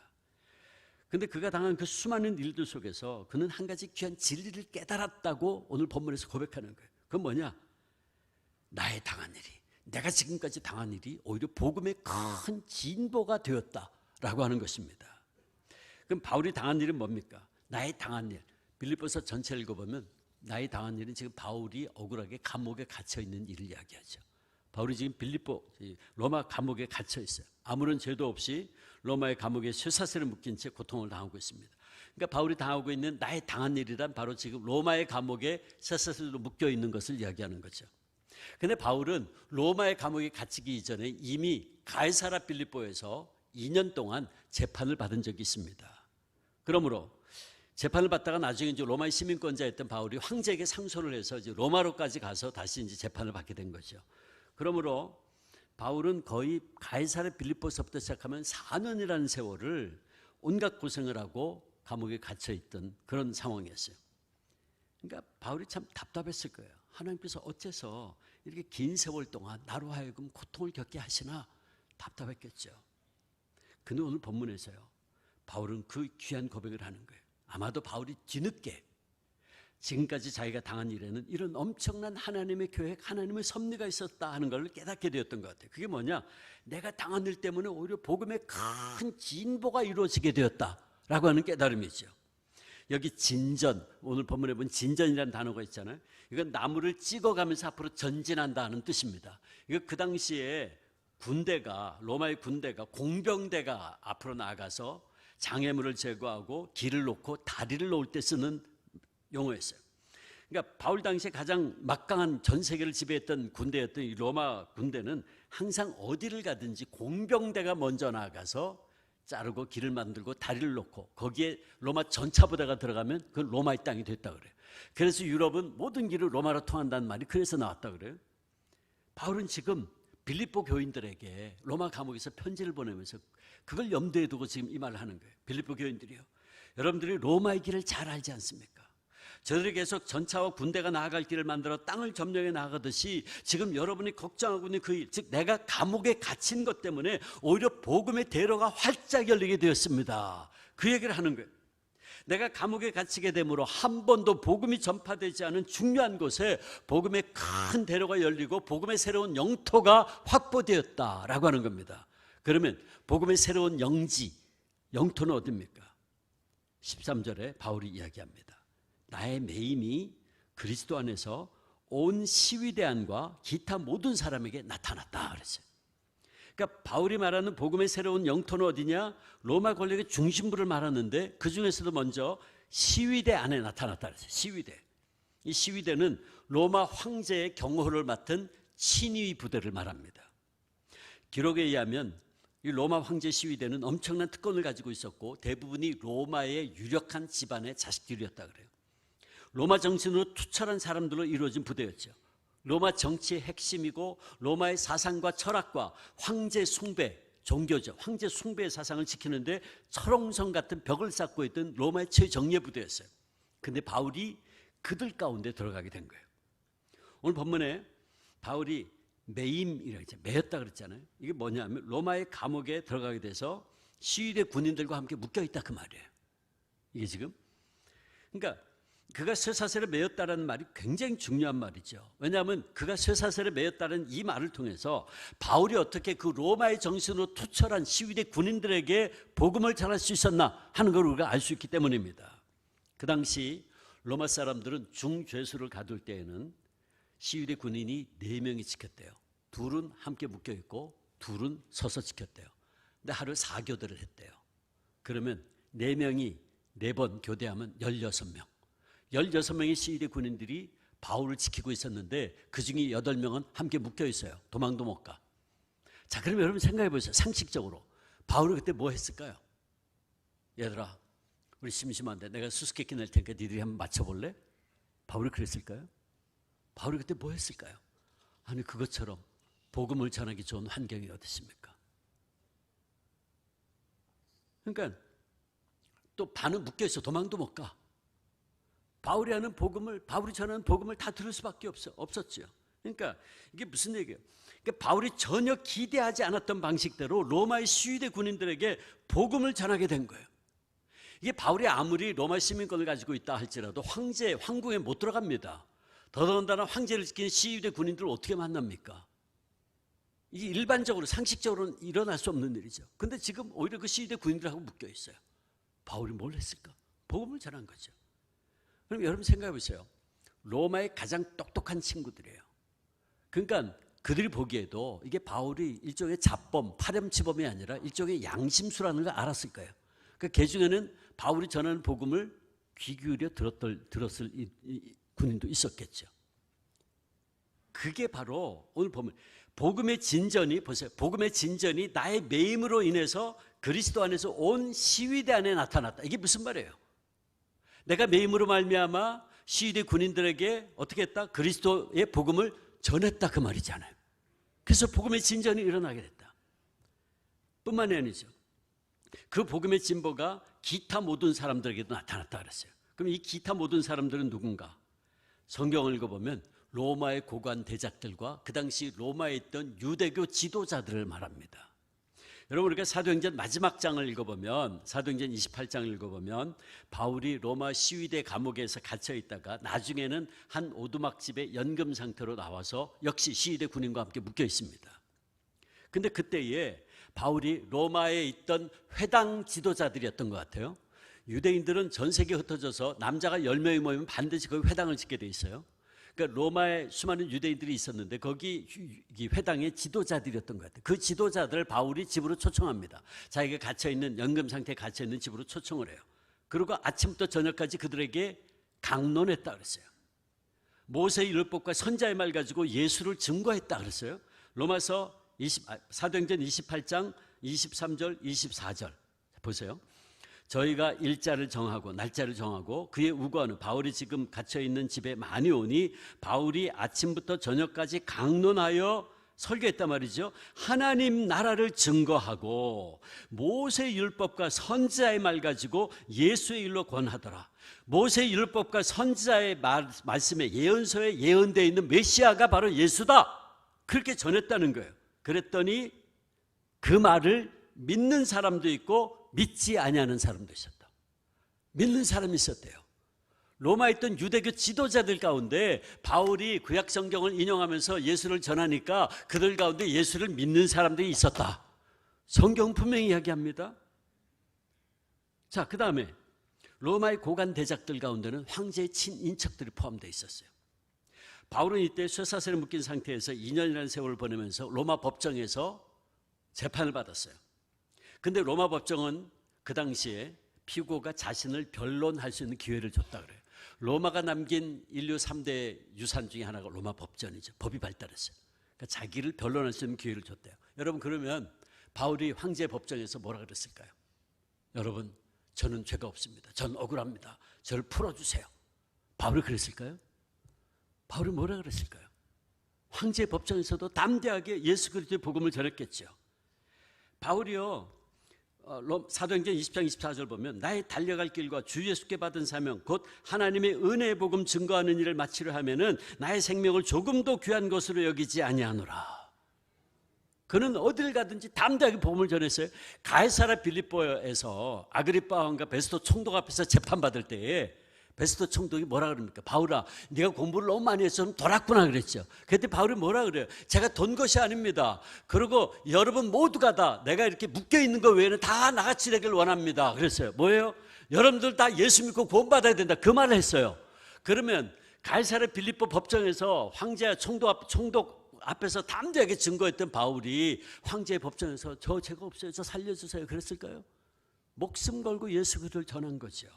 그런데 그가 당한 그 수많은 일들 속에서 그는 한 가지 귀한 진리를 깨달았다고 오늘 본문에서 고백하는 거예요. 그건 뭐냐? 나의 당한 일이, 내가 지금까지 당한 일이 오히려 복음의 큰 진보가 되었다라고 하는 것입니다. 그럼 바울이 당한 일은 뭡니까? 나의 당한 일, 빌립보서 전체를 읽어보면 나의 당한 일은 지금 바울이 억울하게 감옥에 갇혀 있는 일을 이야기하죠. 바울이 지금 로마 감옥에 갇혀 있어요. 아무런 죄도 없이 로마의 감옥에 쇠사슬을 묶인 채 고통을 당하고 있습니다. 그러니까 바울이 당하고 있는 나의 당한 일이란 바로 지금 로마의 감옥에 쇠사슬로 묶여 있는 것을 이야기하는 거죠. 근데 바울은 로마의 감옥에 갇히기 이전에 이미 가이사라 빌립보에서 2년 동안 재판을 받은 적이 있습니다. 그러므로 재판을 받다가 나중에 이제 로마의 시민권자였던 바울이 황제에게 상소를 해서 이제 로마로까지 가서 다시 이제 재판을 받게 된 거죠. 그러므로 바울은 거의 가이사라 빌립보서부터 시작하면 4년이라는 세월을 온갖 고생을 하고 감옥에 갇혀 있던 그런 상황이었어요. 그러니까 바울이 참 답답했을 거예요. 하나님께서 어째서 이렇게 긴 세월 동안 나로 하여금 고통을 겪게 하시나 답답했겠죠. 근데 오늘 본문에서요, 바울은 그 귀한 고백을 하는 거예요. 아마도 바울이 뒤늦게 지금까지 자기가 당한 일에는 이런 엄청난 하나님의 계획, 하나님의 섭리가 있었다 하는 걸 깨닫게 되었던 것 같아요. 그게 뭐냐? 내가 당한 일 때문에 오히려 복음의 큰 진보가 이루어지게 되었다라고 하는 깨달음이죠. 여기 진전, 오늘 본문에 보면 진전이라는 단어가 있잖아요. 이건 나무를 찍어가면서 앞으로 전진한다는 뜻입니다. 이거 그 당시에 군대가, 로마의 군대가, 공병대가 앞으로 나가서 장애물을 제거하고 길을 놓고 다리를 놓을 때 쓰는 용어였어요. 그러니까 바울 당시에 가장 막강한 전 세계를 지배했던 군대였던 이 로마 군대는 항상 어디를 가든지 공병대가 먼저 나가서 자르고 길을 만들고 다리를 놓고 거기에 로마 전차부대가 들어가면 그건 로마의 땅이 됐다 그래요. 그래서 유럽은 모든 길을 로마로 통한다는 말이 그래서 나왔다 그래요. 바울은 지금 빌립보 교인들에게 로마 감옥에서 편지를 보내면서 그걸 염두에 두고 지금 이 말을 하는 거예요. 빌립보 교인들이요, 여러분들이 로마의 길을 잘 알지 않습니까? 저들이 계속 전차와 군대가 나아갈 길을 만들어 땅을 점령해 나가듯이 지금 여러분이 걱정하고 있는 그 일, 즉 내가 감옥에 갇힌 것 때문에 오히려 복음의 대로가 활짝 열리게 되었습니다. 그 얘기를 하는 거예요. 내가 감옥에 갇히게 되므로 한 번도 복음이 전파되지 않은 중요한 곳에 복음의 큰 대로가 열리고 복음의 새로운 영토가 확보되었다라고 하는 겁니다. 그러면 복음의 새로운 영지, 영토는 어디입니까? 13절에 바울이 이야기합니다. 나의 매임이 그리스도 안에서 온 시위대안과 기타 모든 사람에게 나타났다 그랬어요. 그러니까 바울이 말하는 복음의 새로운 영토는 어디냐? 로마 권력의 중심부를 말하는데 그 중에서도 먼저 시위대 안에 나타났다 그랬어요. 시위대. 이 시위대는 로마 황제의 경호를 맡은 친위 부대를 말합니다. 기록에 의하면 이 로마 황제 시위대는 엄청난 특권을 가지고 있었고 대부분이 로마의 유력한 집안의 자식들이었다 그래요. 로마 정신으로 투철한 사람들로 이루어진 부대였죠. 로마 정치의 핵심이고 로마의 사상과 철학과 황제 숭배, 종교죠. 황제 숭배의 사상을 지키는데 철옹성 같은 벽을 쌓고 있던 로마의 최정예 부대였어요. 근데 바울이 그들 가운데 들어가게 된 거예요. 오늘 본문에 바울이 매임이라고 했죠. 매였다 그랬잖아요. 이게 뭐냐면 로마의 감옥에 들어가게 돼서 시위대 군인들과 함께 묶여있다 그 말이에요. 이게 지금 그러니까 그가 쇠사슬에 매였다는 말이 굉장히 중요한 말이죠. 왜냐하면 그가 쇠사슬에 매였다는 이 말을 통해서 바울이 어떻게 그 로마의 정신으로 투철한 시위대 군인들에게 복음을 전할 수 있었나 하는 걸 우리가 알 수 있기 때문입니다. 그 당시 로마 사람들은 중죄수를 가둘 때에는 시위대 군인이 4명이 지켰대요. 둘은 함께 묶여있고 둘은 서서 지켰대요. 근데 하루 4교대를 했대요. 그러면 4명이 4번 교대하면 16명. 16명의 시위대 군인들이 바울을 지키고 있었는데 그 중에 8명은 함께 묶여 있어요. 도망도 못 가. 자, 그럼 여러분 생각해 보세요. 상식적으로 바울이 그때 뭐 했을까요? 얘들아, 우리 심심한데 내가 수수께끼 낼 테니까 니들이 한번 맞춰볼래? 바울이 그랬을까요? 바울이 그때 뭐 했을까요? 아니 그것처럼 복음을 전하기 좋은 환경이 어디 있습니까? 그러니까 또 반은 묶여 있어. 도망도 못 가. 바울이 하는 복음을, 바울이 전하는 복음을 다 들을 수밖에 없었죠. 그러니까 이게 무슨 얘기예요? 그러니까 바울이 전혀 기대하지 않았던 방식대로 로마의 시위대 군인들에게 복음을 전하게 된 거예요. 이게 바울이 아무리 로마 시민권을 가지고 있다 할지라도 황궁에 못 들어갑니다. 더더군다나 황제를 지키는 시위대 군인들을 어떻게 만납니까? 이게 일반적으로 상식적으로는 일어날 수 없는 일이죠. 근데 지금 오히려 그 시위대 군인들하고 묶여 있어요. 바울이 뭘 했을까? 복음을 전한 거죠. 그럼 여러분 생각해 보세요. 로마의 가장 똑똑한 친구들이에요. 그러니까 그들이 보기에도 이게 바울이 일종의 잡범, 파렴치범이 아니라 일종의 양심수라는 걸 알았을 거예요. 그 중에는 바울이 전하는 복음을 귀 기울여 들었을 군인도 있었겠죠. 그게 바로 오늘 보면 복음의 진전이, 보세요. 복음의 진전이 나의 매임으로 인해서 그리스도 안에서 온 시위대 안에 나타났다. 이게 무슨 말이에요? 내가 매임으로 말미암아 시위대 군인들에게 어떻게 했다? 그리스도의 복음을 전했다, 그 말이잖아요. 그래서 복음의 진전이 일어나게 됐다. 뿐만이 아니죠. 그 복음의 진보가 기타 모든 사람들에게도 나타났다 그랬어요. 그럼 이 기타 모든 사람들은 누군가? 성경을 읽어보면 로마의 고관 대작들과 그 당시 로마에 있던 유대교 지도자들을 말합니다. 여러분, 우리가 사도행전 마지막 장을 읽어보면, 사도행전 28장을 읽어보면 바울이 로마 시위대 감옥에서 갇혀 있다가 나중에는 한 오두막집에 연금 상태로 나와서 역시 시위대 군인과 함께 묶여 있습니다. 근데 그때에 바울이 로마에 있던 회당 지도자들이었던 것 같아요. 유대인들은 전 세계에 흩어져서 남자가 10명이 모이면 반드시 그 회당을 짓게 돼 있어요. 그러니까 로마에 수많은 유대인들이 있었는데 거기 회당의 지도자들이었던 것 같아요. 그 지도자들을 바울이 집으로 초청합니다. 자기가 갇혀있는, 연금 상태에 갇혀있는 집으로 초청을 해요. 그리고 아침부터 저녁까지 그들에게 강론했다 그랬어요. 모세의 율법과 선자의 말 가지고 예수를 증거했다 그랬어요. 로마서 사도행전 28장 23절 24절 보세요. 저희가 일자를 정하고 날짜를 정하고 그의 우거하는, 바울이 지금 갇혀있는 집에 많이 오니 바울이 아침부터 저녁까지 강론하여 설교했단 말이죠. 하나님 나라를 증거하고 모세의 율법과 선지자의 말 가지고 예수의 일로 권하더라. 모세의 율법과 선지자의 말씀에 예언서에 예언되어 있는 메시아가 바로 예수다, 그렇게 전했다는 거예요. 그랬더니 그 말을 믿는 사람도 있고 믿지 아니하는 사람도 있었다. 믿는 사람이 있었대요. 로마에 있던 유대교 지도자들 가운데 바울이 구약 성경을 인용하면서 예수를 전하니까 그들 가운데 예수를 믿는 사람들이 있었다. 성경 분명히 이야기합니다. 자, 그 다음에 로마의 고관 대작들 가운데는 황제의 친인척들이 포함되어 있었어요. 바울은 이때 쇠사슬에 묶인 상태에서 2년이라는 세월을 보내면서 로마 법정에서 재판을 받았어요. 근데 로마 법정은 그 당시에 피고가 자신을 변론할 수 있는 기회를 줬다 그래요. 로마가 남긴 인류 3대 유산 중에 하나가 로마 법전이죠. 법이 발달했어요. 그러니까 자기를 변론할 수 있는 기회를 줬대요. 여러분, 그러면 바울이 황제 법정에서 뭐라 그랬을까요? 여러분, 저는 죄가 없습니다. 전 억울합니다. 저를 풀어주세요. 바울이 그랬을까요? 바울이 뭐라 그랬을까요? 황제 법정에서도 담대하게 예수 그리스도의 복음을 전했겠죠. 바울이요, 사도행전 20장 24절 보면 나의 달려갈 길과 주 예수께 받은 사명 곧 하나님의 은혜의 복음 증거하는 일을 마치려 하면은 나의 생명을 조금도 귀한 것으로 여기지 아니하노라. 그는 어딜 가든지 담대하게 복음을 전했어요. 가이사랴 빌립보에서 아그리빠 왕과 베스도 총독 앞에서 재판받을 때에 베스도 총독이 뭐라 그럽니까? 바울아, 네가 공부를 너무 많이 해서 좀 돌았구나 그랬죠. 그때 바울이 뭐라 그래요? 제가 돈 것이 아닙니다. 그리고 여러분 모두가 다 내가 이렇게 묶여있는 것 외에는 다 나같이 되길 원합니다. 그랬어요. 뭐예요? 여러분들 다 예수 믿고 구원받아야 된다, 그 말을 했어요. 그러면 가이사랴 빌립보 법정에서 황제 총독 앞에서 담대하게 증거했던 바울이 황제의 법정에서 저 죄가 없어요, 저 살려주세요 그랬을까요? 목숨 걸고 예수 그리스도를 전한 거죠.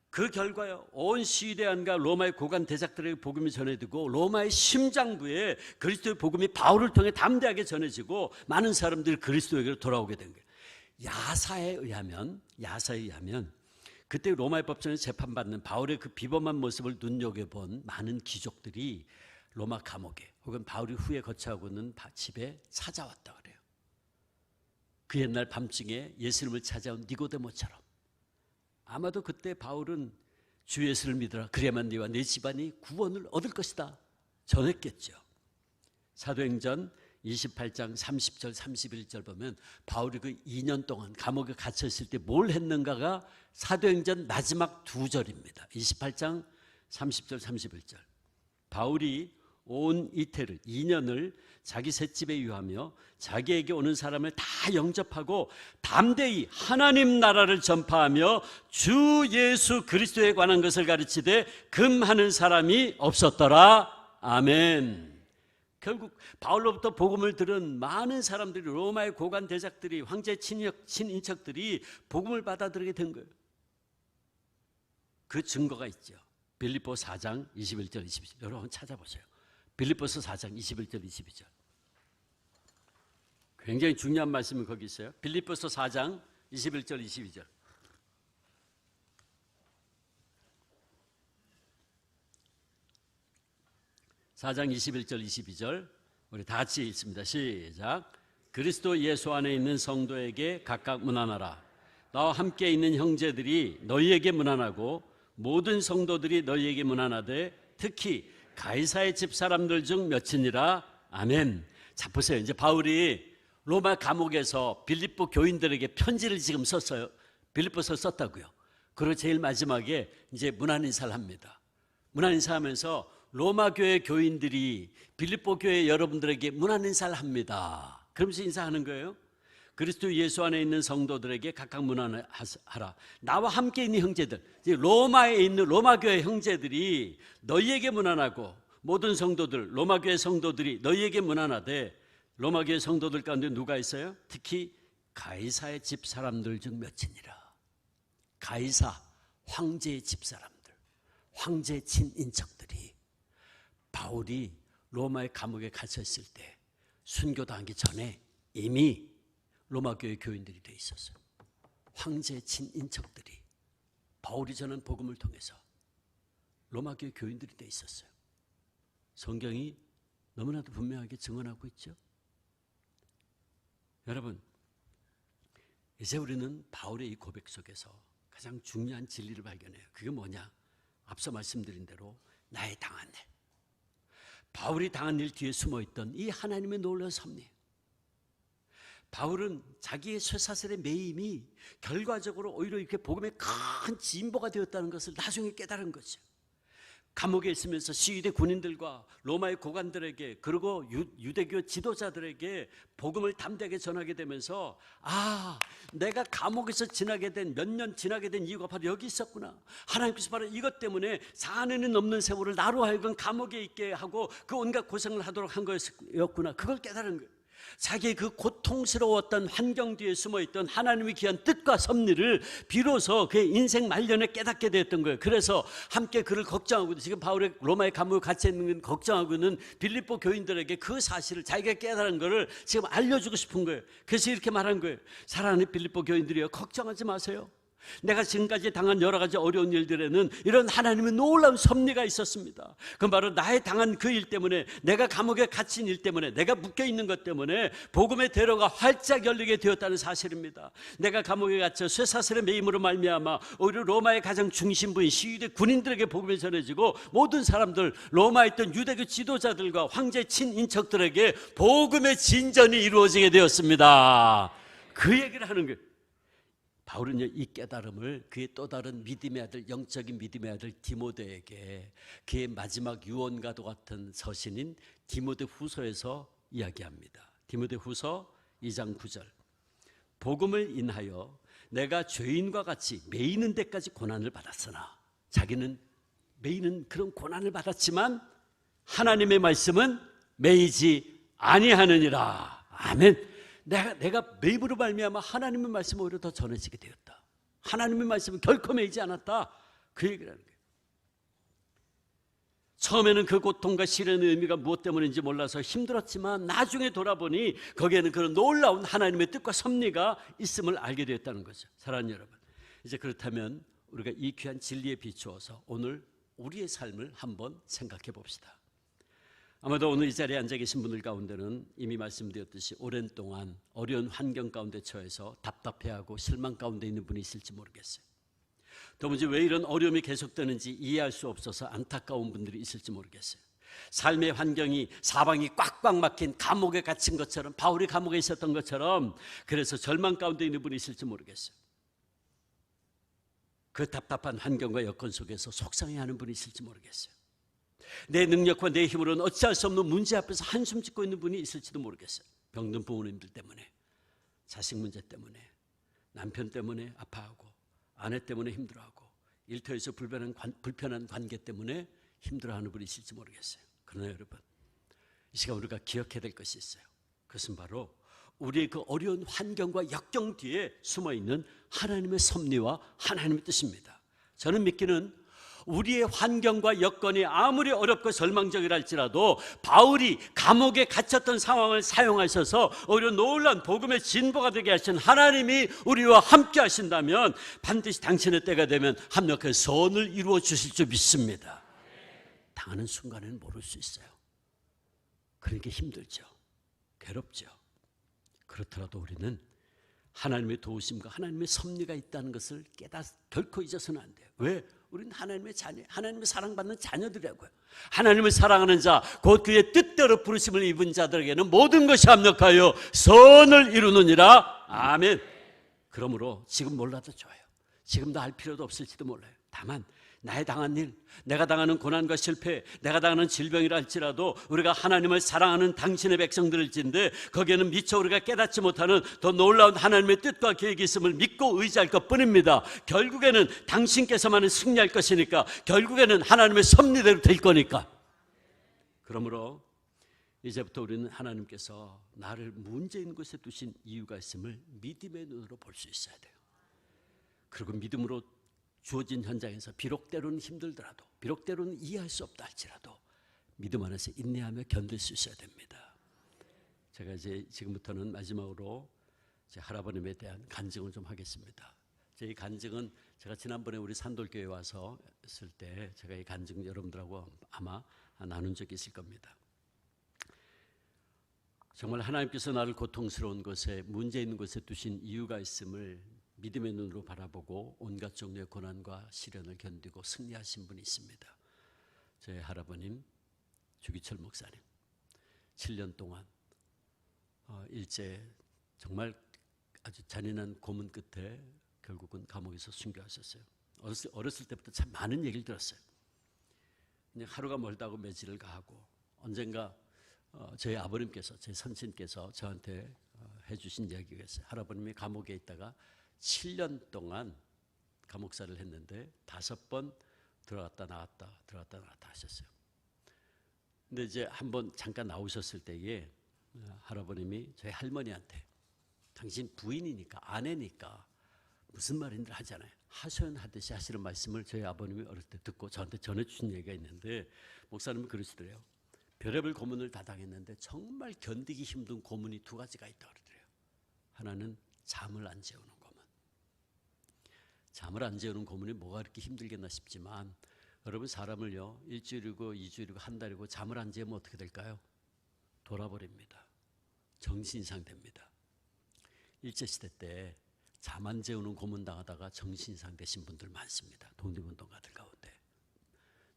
그 결과요, 온 시위대 안과 로마의 고관 대작들에게 복음이 전해지고 로마의 심장부에 그리스도의 복음이 바울을 통해 담대하게 전해지고 많은 사람들이 그리스도에게로 돌아오게 된 거예요. 야사에 의하면 그때 로마의 법정에서 재판받는 바울의 그 비범한 모습을 눈여겨본 많은 귀족들이 로마 감옥에 혹은 바울이 후에 거처하고 있는 집에 찾아왔다 그래요. 그 옛날 밤중에 예수님을 찾아온 니고데모처럼. 아마도 그때 바울은 주 예수를 믿어라, 그래야만 네와 네 집안이 구원을 얻을 것이다 전했겠죠. 사도행전 28장 30절 31절 보면 바울이 그 2년 동안 감옥에 갇혀있을 때 뭘 했는가가 사도행전 마지막 2절입니다. 28장 30절 31절. 바울이 온 이태를 2년을 자기 셋집에 유하며 자기에게 오는 사람을 다 영접하고 담대히 하나님 나라를 전파하며 주 예수 그리스도에 관한 것을 가르치되 금하는 사람이 없었더라. 아멘. 결국 바울로부터 복음을 들은 많은 사람들이, 로마의 고관 대작들이, 황제 친인척들이 복음을 받아들이게 된 거예요. 그 증거가 있죠. 빌립보 4장 21절 22절 여러분 찾아보세요. 빌립보서 4장 21절 22절 굉장히 중요한 말씀이 거기 있어요. 빌립보서 4장 21절 22절 4장 21절 22절 우리 다 같이 읽습니다. 시작. 그리스도 예수 안에 있는 성도에게 각각 문안하라. 나와 함께 있는 형제들이 너희에게 문안하고 모든 성도들이 너희에게 문안하되 특히 가이사의 집 사람들 중 몇이니라. 아멘. 자 보세요. 이제 바울이 로마 감옥에서 빌립보 교인들에게 편지를 지금 썼어요. 빌립보서 썼다고요. 그리고 제일 마지막에 이제 문안 인사를 합니다. 문안 인사하면서 로마 교회 교인들이 빌립보 교회 여러분들에게 문안 인사를 합니다. 그러면서 인사하는 거예요. 그리스도 예수 안에 있는 성도들에게 각각 문안하라. 나와 함께 있는 형제들, 로마에 있는 로마 교회 형제들이 너희에게 문안하고 모든 성도들, 로마 교회 성도들이 너희에게 문안하되 로마 교회 성도들 가운데 누가 있어요? 특히 가이사의 집 사람들 중 몇이니라. 가이사, 황제의 집 사람들, 황제 친인척들이 바울이 로마의 감옥에 갇혔을 때 순교당하기 전에 이미 로마 교회 교인들이 돼 있었어요. 황제 친인척들이 바울이 전한 복음을 통해서 로마 교회 교인들이 돼 있었어요. 성경이 너무나도 분명하게 증언하고 있죠. 여러분, 이제 우리는 바울의 이 고백 속에서 가장 중요한 진리를 발견해요. 그게 뭐냐? 앞서 말씀드린 대로 나의 당한 일, 바울이 당한 일 뒤에 숨어있던 이 하나님의 놀라운 섭리. 바울은 자기의 쇠사슬의 매임이 결과적으로 오히려 이렇게 복음의 큰 진보가 되었다는 것을 나중에 깨달은 거죠. 감옥에 있으면서 시위대 군인들과 로마의 고관들에게 그리고 유대교 지도자들에게 복음을 담대하게 전하게 되면서 내가 감옥에서 지나게 된 몇 년 지나게 된 이유가 바로 여기 있었구나. 하나님께서 바로 이것 때문에 4년이 넘는 세월을 나로 하여금 감옥에 있게 하고 그 온갖 고생을 하도록 한 거였구나. 그걸 깨달은 거예요. 자기의 그 고통스러웠던 환경 뒤에 숨어있던 하나님의 귀한 뜻과 섭리를 비로소 그의 인생 말년에 깨닫게 되었던 거예요. 그래서 함께 그를 걱정하고 지금 바울의 로마의 감옥에 갇혀 있는 걱정하고 있는 빌립보 교인들에게 그 사실을 자기가 깨달은 것을 지금 알려주고 싶은 거예요. 그래서 이렇게 말한 거예요. 사랑하는 빌립보 교인들이여, 걱정하지 마세요. 내가 지금까지 당한 여러 가지 어려운 일들에는 이런 하나님의 놀라운 섭리가 있었습니다. 그건 바로 나의 당한 그 일 때문에, 내가 감옥에 갇힌 일 때문에, 내가 묶여있는 것 때문에 복음의 대로가 활짝 열리게 되었다는 사실입니다. 내가 감옥에 갇혀 쇠사슬의 매임으로 말미암아 오히려 로마의 가장 중심부인 시위대 군인들에게 복음이 전해지고 모든 사람들, 로마에 있던 유대교 지도자들과 황제 친인척들에게 복음의 진전이 이루어지게 되었습니다. 그 얘기를 하는 거예요. 바울은 이 깨달음을 그의 또 다른 믿음의 아들, 영적인 믿음의 아들 디모데에게 그의 마지막 유언과도 같은 서신인 디모데 후서에서 이야기합니다. 디모데 후서 2장 9절. 복음을 인하여 내가 죄인과 같이 매이는 데까지 고난을 받았으나, 자기는 매이는 그런 고난을 받았지만 하나님의 말씀은 매이지 아니하느니라. 아멘. 내가 매입으로 말미암아 하나님의 말씀을 오히려 더 전해지게 되었다. 하나님의 말씀은 결코 매이지 않았다. 그 얘기를 하는 거예요. 처음에는 그 고통과 시련의 의미가 무엇 때문인지 몰라서 힘들었지만 나중에 돌아보니 거기에는 그런 놀라운 하나님의 뜻과 섭리가 있음을 알게 되었다는 거죠. 사랑하는 여러분, 이제 그렇다면 우리가 이 귀한 진리에 비추어서 오늘 우리의 삶을 한번 생각해 봅시다. 아마도 오늘 이 자리에 앉아 계신 분들 가운데는 이미 말씀드렸듯이 오랜 동안 어려운 환경 가운데 처해서 답답해하고 실망 가운데 있는 분이 있을지 모르겠어요. 도무지 왜 이런 어려움이 계속되는지 이해할 수 없어서 안타까운 분들이 있을지 모르겠어요. 삶의 환경이 사방이 꽉꽉 막힌 감옥에 갇힌 것처럼, 바울이 감옥에 있었던 것처럼, 그래서 절망 가운데 있는 분이 있을지 모르겠어요. 그 답답한 환경과 여건 속에서 속상해하는 분이 있을지 모르겠어요. 내 능력과 내 힘으로는 어찌할 수 없는 문제 앞에서 한숨 짓고 있는 분이 있을지도 모르겠어요. 병든 부모님들 때문에, 자식 문제 때문에, 남편 때문에 아파하고, 아내 때문에 힘들어하고, 일터에서 불편한 관계 때문에 힘들어하는 분이 있을지 모르겠어요. 그러나 여러분, 이 시간 우리가 기억해야 될 것이 있어요. 그것은 바로 우리의 그 어려운 환경과 역경 뒤에 숨어있는 하나님의 섭리와 하나님의 뜻입니다. 저는 믿기는 우리의 환경과 여건이 아무리 어렵고 절망적이라 할지라도 바울이 감옥에 갇혔던 상황을 사용하셔서 오히려 놀라운 복음의 진보가 되게 하신 하나님이 우리와 함께 하신다면 반드시 당신의 때가 되면 합력해 선을 이루어 주실 줄 믿습니다. 당하는 순간에는 모를 수 있어요. 그러니까 힘들죠. 괴롭죠. 그렇더라도 우리는 하나님의 도우심과 하나님의 섭리가 있다는 것을 결코 잊어서는 안 돼요. 왜? 우리는 하나님의 자녀, 하나님의 사랑받는 자녀들이라고요. 하나님을 사랑하는 자, 곧 그의 뜻대로 부르심을 입은 자들에게는 모든 것이 합력하여 선을 이루느니라. 아멘. 그러므로 지금 몰라도 좋아요. 지금도 알 필요도 없을지도 몰라요. 다만 나의 당한 일, 내가 당하는 고난과 실패, 내가 당하는 질병이라 할지라도 우리가 하나님을 사랑하는 당신의 백성들일진데 거기에는 미처 우리가 깨닫지 못하는 더 놀라운 하나님의 뜻과 계획이 있음을 믿고 의지할 것뿐입니다. 결국에는 당신께서만은 승리할 것이니까, 결국에는 하나님의 섭리대로 될 거니까. 그러므로 이제부터 우리는 하나님께서 나를 문제 있는 곳에 두신 이유가 있음을 믿음의 눈으로 볼 수 있어야 돼요. 그리고 믿음으로 주어진 현장에서 비록 때로는 힘들더라도, 비록 때로는 이해할 수 없다 할지라도 믿음 안에서 인내하며 견딜 수 있어야 됩니다. 제가 이제 지금부터는 마지막으로 제 할아버님에 대한 간증을 좀 하겠습니다. 이 간증은 제가 지난번에 우리 산돌교회 와서 했을 때 제가 이 간증 여러분들하고 아마 나눈 적이 있을 겁니다. 정말 하나님께서 나를 고통스러운 곳에, 문제 있는 곳에 두신 이유가 있음을 믿음의 눈으로 바라보고 온갖 종류의 고난과 시련을 견디고 승리하신 분이 있습니다. 제 할아버님 주기철 목사님, 7년 동안 일제 정말 아주 잔인한 고문 끝에 결국은 감옥에서 순교하셨어요. 어렸을 때부터 참 많은 얘기를 들었어요. 그냥 하루가 멀다고 매질을 가하고, 언젠가 저희 아버님께서, 제 선친께서 저한테 해주신 이야기가 있어요. 할아버님이 감옥에 있다가 7년 동안 감옥살이를 했는데 5번 들어갔다 나왔다 들어갔다 나왔다 하셨어요. 근데 이제 한번 잠깐 나오셨을 때에 할아버님이 저희 할머니한테, 당신 부인이니까, 아내니까 무슨 말인지 하잖아요. 하소연하듯이 하시는 말씀을 저희 아버님이 어릴 때 듣고 저한테 전해주신 얘기가 있는데, 목사님은 그러시더래요. 별의별 고문을 다 당했는데 정말 견디기 힘든 고문이 2가지가 있다고 그러더래요. 하나는 잠을 안 재우는 고문. 잠을 안 재우는 고문이 뭐가 그렇게 힘들겠나 싶지만, 여러분 사람을요, 1주일이고 2주일이고 한 달이고 잠을 안 재우면 어떻게 될까요? 돌아버립니다. 정신 이상됩니다. 일제시대 때 잠 안 재우는 고문 당하다가 정신 이상 되신 분들 많습니다. 독립운동가들 가운데.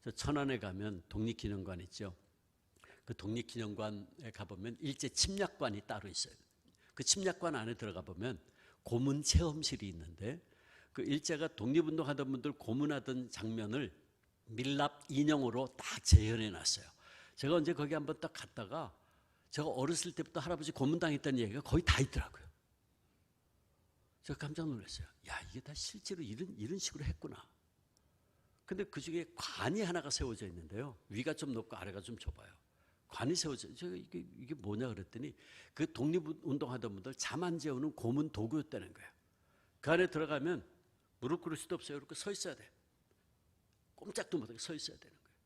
저 천안에 가면 독립기념관 있죠. 그 독립기념관에 가보면 일제 침략관이 따로 있어요. 그 침략관 안에 들어가 보면 고문 체험실이 있는데, 그 일제가 독립운동하던 분들 고문하던 장면을 밀랍 인형으로 딱 재현해 놨어요. 제가 언제 거기 한번 딱 갔다가 제가 어렸을 때부터 할아버지 고문당했다는 얘기가 거의 다 있더라고요. 제가 깜짝 놀랐어요. 야, 이게 다 실제로 이런 식으로 했구나. 근데 그 중에 관이 하나가 세워져 있는데요. 위가 좀 높고 아래가 좀 좁아요. 관이 세워져. 제가 이게 뭐냐 그랬더니 그 독립운동하던 분들 잠 안 재우는 고문 도구였다는 거예요. 그 안에 들어가면 무릎 꿇을 수도 없어요. 이렇게 서 있어야 돼. 꼼짝도 못하게 서 있어야 되는 거예요.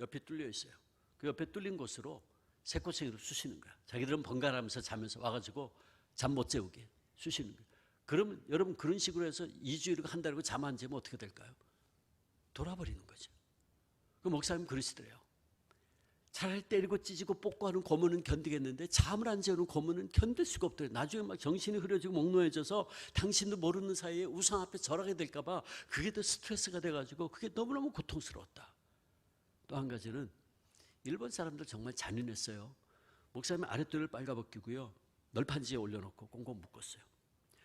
옆에 뚫려 있어요. 그 옆에 뚫린 곳으로 새꼬챙이로 쑤시는 거야. 자기들은 번갈아가면서 자면서 와가지고 잠 못 재우게 쑤시는 거예요. 그러면 여러분 그런 식으로 해서 2주일이고 한 달이고 잠 안 재면 어떻게 될까요? 돌아버리는 거죠. 그 목사님 그러시더래요. 차라리 때리고 찢고 뽑고하는 고문은 견디겠는데 잠을 안 재우는 고문은 견딜 수가 없더래요. 나중에 막 정신이 흐려지고 몽롱해져서 당신도 모르는 사이에 우상 앞에 절하게 될까 봐 그게 더 스트레스가 돼가지고 그게 너무너무 고통스러웠다. 또 한 가지는 일본 사람들 정말 잔인했어요. 목사님 아랫도리를 빨가벗기고요, 널판지에 올려놓고 꽁꽁 묶었어요.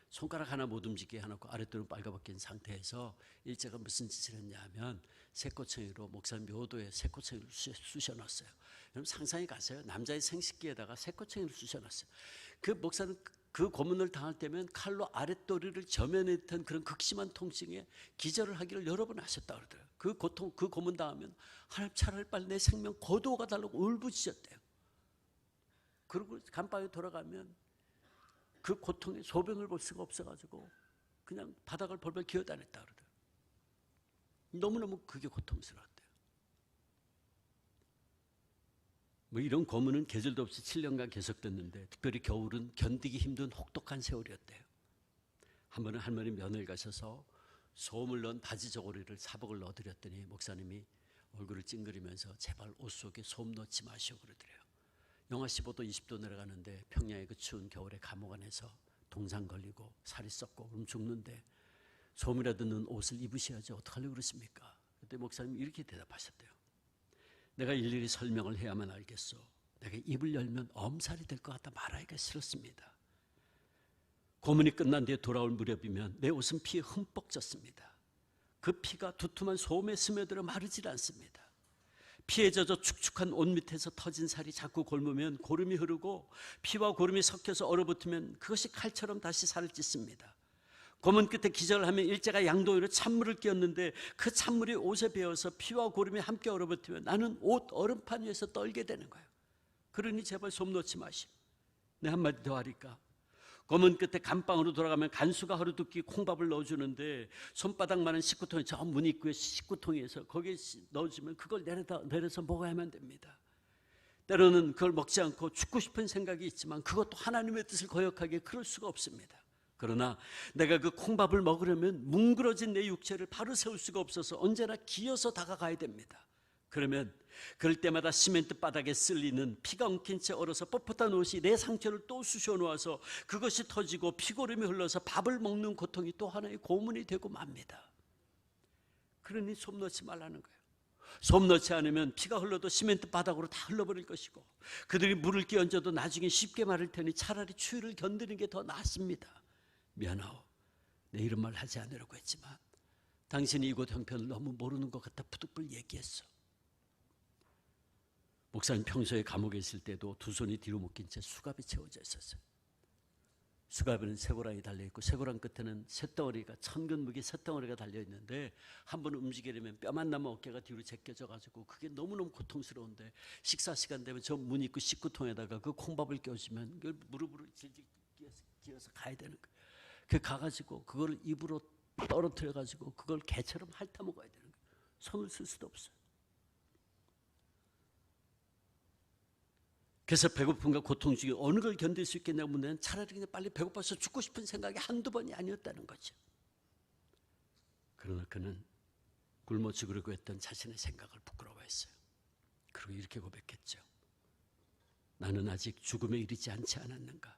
손가락 하나 못 움직이게 해놓고 아랫도리를 빨가벗긴 상태에서 일제가 무슨 짓을 했냐 하면 새꼬챙이로 목사님 묘도에 새꼬챙이를 쑤셔놨어요. 여러분 상상해 가세요. 남자의 생식기에다가 새꼬챙이를 쑤셔놨어요. 그 목사는 그 고문을 당할 때면 칼로 아랫도리를 저면했던 그런 극심한 통증에 기절을 하기를 여러 번 하셨다고 그러더라고요. 그 고통, 그 고문 당하면 하나님 차라리 빨리 내 생명 거두어가 달라고 울부짖었대요. 그리고 감방에 돌아가면 그 고통의 소변을 볼 수가 없어가지고 그냥 바닥을 벌벌 기어다녔다 그러더라고요. 너무너무 그게 고통스러웠대요. 뭐 이런 고문은 계절도 없이 7년간 계속됐는데 특별히 겨울은 견디기 힘든 혹독한 세월이었대요. 한 번은 할머니 면을 가셔서 소음을 넣은 바지 저고리를 사복을 넣어드렸더니 목사님이 얼굴을 찡그리면서 제발 옷 속에 소음 넣지 마시오 그러더래요. 영하 15도 20도 내려가는데 평양의 그 추운 겨울에 감옥 안에서 동상 걸리고 살이 썩고 그럼 죽는데 소음이라도 넣은 옷을 입으셔야지 어떡하려고 그러십니까? 그때 목사님이 이렇게 대답하셨대요. 내가 일일이 설명을 해야만 알겠소. 내가 입을 열면 엄살이 될 것 같아 말하기가 싫었습니다. 고문이 끝난 뒤에 돌아올 무렵이면 내 옷은 피에 흠뻑 젖습니다. 그 피가 두툼한 소음에 스며들어 마르질 않습니다. 피에 젖어 축축한 옷 밑에서 터진 살이 자꾸 골무면 고름이 흐르고 피와 고름이 섞여서 얼어붙으면 그것이 칼처럼 다시 살을 찢습니다. 고문 끝에 기절을 하면 일제가 양동이로 찬물을 끼얹는데 그 찬물이 옷에 배어서 피와 고름이 함께 얼어붙으면 나는 옷 얼음판 위에서 떨게 되는 거예요. 그러니 제발 솜 놓지 마시오. 내 한마디 더 하리까. 고문 끝에 감방으로 돌아가면 간수가 하루 두 끼 콩밥을 넣어주는데 손바닥만한 식구통에 저 문 입구에 식구통에서 거기에 넣어주면 그걸 내려서 먹어야만 됩니다. 때로는 그걸 먹지 않고 죽고 싶은 생각이 있지만 그것도 하나님의 뜻을 거역하기에 그럴 수가 없습니다. 그러나 내가 그 콩밥을 먹으려면 뭉그러진 내 육체를 바로 세울 수가 없어서 언제나 기어서 다가가야 됩니다. 그러면 그럴 때마다 시멘트 바닥에 쓸리는 피가 엉킨 채 얼어서 뻣뻣한 옷이 내 상처를 또 쑤셔 놓아서 그것이 터지고 피고름이 흘러서 밥을 먹는 고통이 또 하나의 고문이 되고 맙니다. 그러니 솜 넣지 말라는 거예요. 솜 넣지 않으면 피가 흘러도 시멘트 바닥으로 다 흘러버릴 것이고 그들이 물을 끼얹어도 나중에 쉽게 마를 테니 차라리 추위를 견디는 게 더 낫습니다. 미안하오. 내 이런 말 하지 않으려고 했지만 당신이 이곳 형편을 너무 모르는 것 같아 부득불 얘기했어. 목사님 평소에 감옥에 있을 때도 두 손이 뒤로 묶인 채 수갑이 채워져 있었어요. 수갑에는 쇠고랑이 달려있고 쇠고랑 끝에는 쇳덩어리가 천근무기 쇳덩어리가 달려있는데 한 번 움직이려면 뼈만 남아 어깨가 뒤로 제껴져가지고 그게 너무너무 고통스러운데 식사 시간 되면 저 문 입구 식구통에다가 그 콩밥을 껴주면 그걸 무릎으로 질질 끼어서 가야 되는 거예요. 그 가가지고 그걸 입으로 떨어뜨려가지고 그걸 개처럼 핥아 먹어야 되는 거예요. 손을 쓸 수도 없어요. 그래서 배고픔과 고통 중에 어느 걸 견딜 수 있겠냐고 묻는 차라리 그냥 빨리 배고파서 죽고 싶은 생각이 한두 번이 아니었다는 거죠. 그러나 그는 굶어 죽으려고 했던 자신의 생각을 부끄러워했어요. 그리고 이렇게 고백했죠. 나는 아직 죽음에 이르지 않지 않았는가.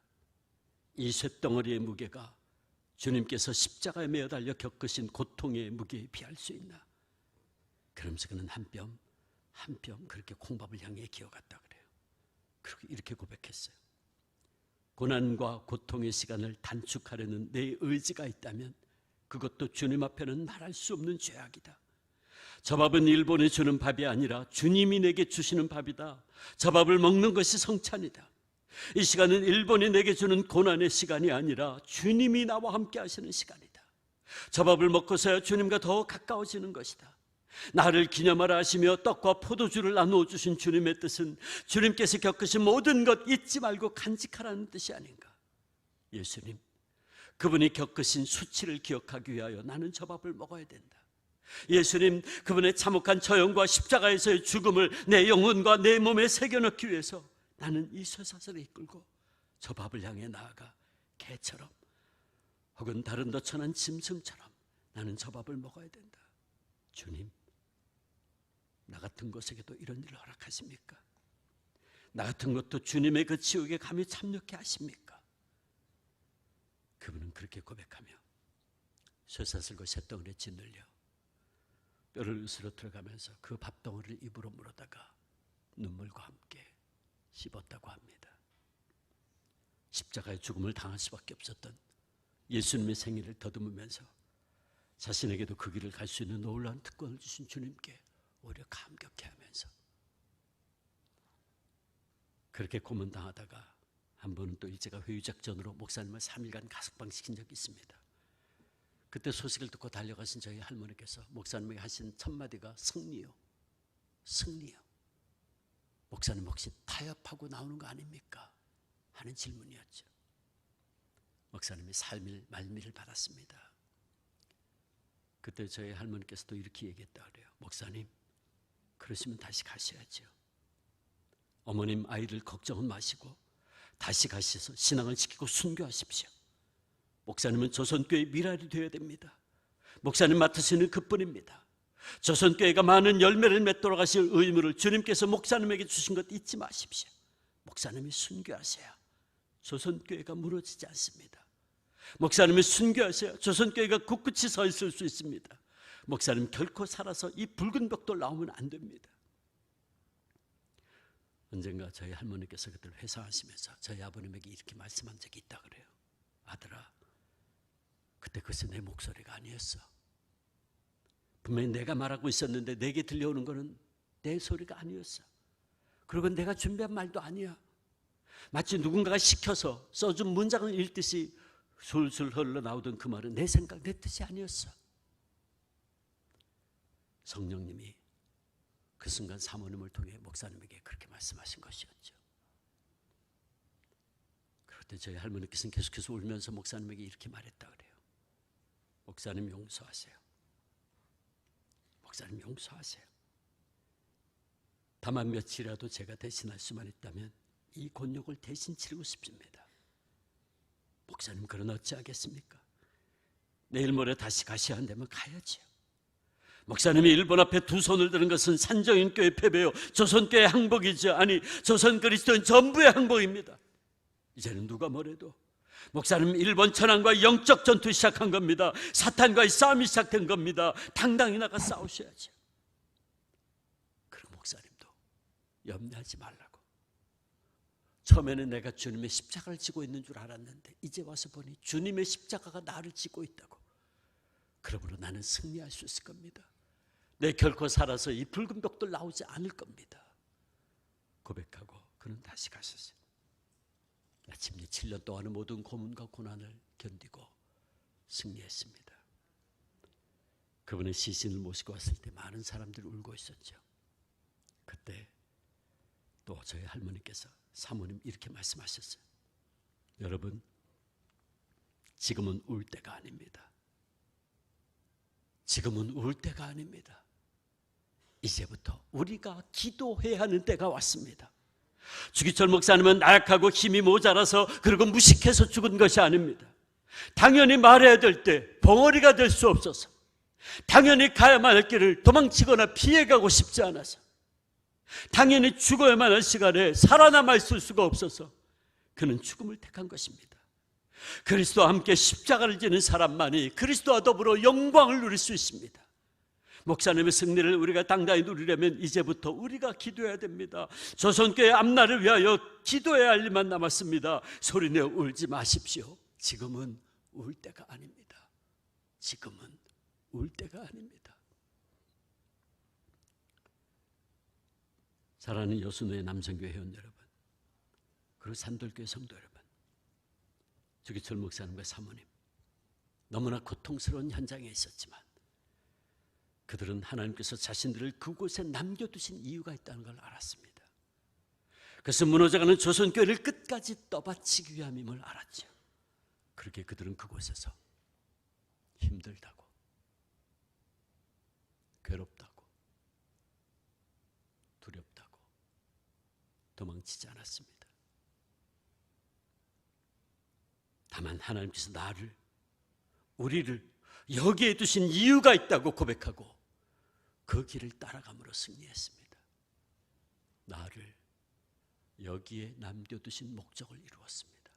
이 쇳덩어리의 무게가 주님께서 십자가에 매어 달려 겪으신 고통의 무게에 비할 수 있나. 그러면서 그는 한 뼘 한 뼘 그렇게 콩밥을 향해 기어갔다 그래요. 그리고 이렇게 고백했어요. 고난과 고통의 시간을 단축하려는 내 의지가 있다면 그것도 주님 앞에는 말할 수 없는 죄악이다. 저 밥은 일본에 주는 밥이 아니라 주님이 내게 주시는 밥이다. 저 밥을 먹는 것이 성찬이다. 이 시간은 일본이 내게 주는 고난의 시간이 아니라 주님이 나와 함께 하시는 시간이다. 저 밥을 먹고서야 주님과 더 가까워지는 것이다. 나를 기념하라 하시며 떡과 포도주를 나누어 주신 주님의 뜻은 주님께서 겪으신 모든 것 잊지 말고 간직하라는 뜻이 아닌가. 예수님, 그분이 겪으신 수치를 기억하기 위하여 나는 저 밥을 먹어야 된다. 예수님, 그분의 참혹한 처형과 십자가에서의 죽음을 내 영혼과 내 몸에 새겨넣기 위해서 나는 이 쇠사슬을 이끌고 저 밥을 향해 나아가 개처럼 혹은 다른 더 천한 짐승처럼 나는 저 밥을 먹어야 된다. 주님, 나 같은 것에게도 이런 일을 허락하십니까? 나 같은 것도 주님의 그 지옥에 감히 참여케 하십니까? 그분은 그렇게 고백하며 쇠사슬과 쇳덩어리에 짓눌려 뼈를 으스러 들어가면서 그 밥덩어리를 입으로 물어다가 눈물과 함께 씹었다고 합니다. 십자가의 죽음을 당할 수밖에 없었던 예수님의 생애를 더듬으면서 자신에게도 그 길을 갈 수 있는 놀라운 특권을 주신 주님께 오히려 감격해하면서 그렇게 고문당하다가 한 번은 또 일제가 회유작전으로 목사님을 3일간 가석방시킨 적이 있습니다. 그때 소식을 듣고 달려가신 저희 할머니께서 목사님에게 하신 첫 마디가 승리요, 승리요. 목사님 혹시 타협하고 나오는 거 아닙니까? 하는 질문이었죠. 목사님이 삶의 말미를 받았습니다. 그때 저희 할머니께서도 이렇게 얘기했다 그래요. 목사님, 그러시면 다시 가셔야죠. 어머님 아이를 걱정은 마시고 다시 가셔서 신앙을 지키고 순교하십시오. 목사님은 조선교회의 미랄이 되어야 됩니다. 목사님 맡으시는 그뿐입니다. 조선교회가 많은 열매를 맺도록 하실 의무를 주님께서 목사님에게 주신 것 잊지 마십시오. 목사님이 순교하셔야 조선교회가 무너지지 않습니다. 목사님이 순교하셔야 조선교회가 굳굳이 서 있을 수 있습니다. 목사님 결코 살아서 이 붉은 벽돌 나오면 안 됩니다. 언젠가 저희 할머니께서 그들 회상하시면서 저희 아버님에게 이렇게 말씀한 적이 있다 그래요. 아들아, 그때 그것이 내 목소리가 아니었어. 분명히 내가 말하고 있었는데 내게 들려오는 거는 내 소리가 아니었어. 그리고 내가 준비한 말도 아니야. 마치 누군가가 시켜서 써준 문장을 읽듯이 술술 흘러나오던 그 말은 내 생각, 내 뜻이 아니었어. 성령님이 그 순간 사모님을 통해 목사님에게 그렇게 말씀하신 것이었죠. 그때 저희 할머니께서는 계속해서 울면서 목사님에게 이렇게 말했다 그래요. 목사님 용서하세요. 목사님 용서하세요. 다만 며칠이라도 제가 대신할 수만 있다면 이 곤욕을 대신 치르고 싶습니다. 목사님, 그런 어찌하겠습니까? 내일 모레 다시 가셔야 한다면 가야지요. 목사님이 일본 앞에 두 손을 드는 것은 산정인교회 패배요 조선교회 항복이죠. 아니, 조선 그리스도인 전부의 항복입니다. 이제는 누가 뭐래도 목사님 일본 천황과 영적 전투 시작한 겁니다. 사탄과의 싸움이 시작된 겁니다. 당당히 나가 싸우셔야죠. 그리고 목사님도 염려하지 말라고. 처음에는 내가 주님의 십자가를 지고 있는 줄 알았는데 이제 와서 보니 주님의 십자가가 나를 지고 있다고. 그러므로 나는 승리할 수 있을 겁니다. 내 결코 살아서 이 붉은 벽돌 나오지 않을 겁니다. 고백하고 그는 다시 가셨어요. 마침내 7년 동안의 모든 고문과 고난을 견디고 승리했습니다. 그분의 시신을 모시고 왔을 때 많은 사람들이 울고 있었죠. 그때 또 저희 할머니께서 사모님 이렇게 말씀하셨어요. 여러분, 지금은 울 때가 아닙니다. 지금은 울 때가 아닙니다. 이제부터 우리가 기도해야 하는 때가 왔습니다. 주기철 목사님은 나약하고 힘이 모자라서 그리고 무식해서 죽은 것이 아닙니다. 당연히 말해야 될 때 벙어리가 될 수 없어서, 당연히 가야만 할 길을 도망치거나 피해가고 싶지 않아서, 당연히 죽어야만 할 시간에 살아남아 있을 수가 없어서 그는 죽음을 택한 것입니다. 그리스도와 함께 십자가를 지는 사람만이 그리스도와 더불어 영광을 누릴 수 있습니다. 목사님의 승리를 우리가 당당히 누리려면 이제부터 우리가 기도해야 됩니다. 조선교회 앞날을 위하여 기도해야 할 일만 남았습니다. 소리내어 울지 마십시오. 지금은 울 때가 아닙니다. 지금은 울 때가 아닙니다. 사랑하는 여순우의 남성교회 회원 여러분, 그리고 산돌교회 성도 여러분, 주기철 목사님과 사모님, 너무나 고통스러운 현장에 있었지만 그들은 하나님께서 자신들을 그곳에 남겨두신 이유가 있다는 걸 알았습니다. 그래서 무너져가는 조선교회를 끝까지 떠받치기 위함임을 알았죠. 그렇게 그들은 그곳에서 힘들다고, 괴롭다고, 두렵다고 도망치지 않았습니다. 다만 하나님께서 우리를 여기에 두신 이유가 있다고 고백하고 그 길을 따라감으로 승리했습니다. 나를 여기에 남겨두신 목적을 이루었습니다.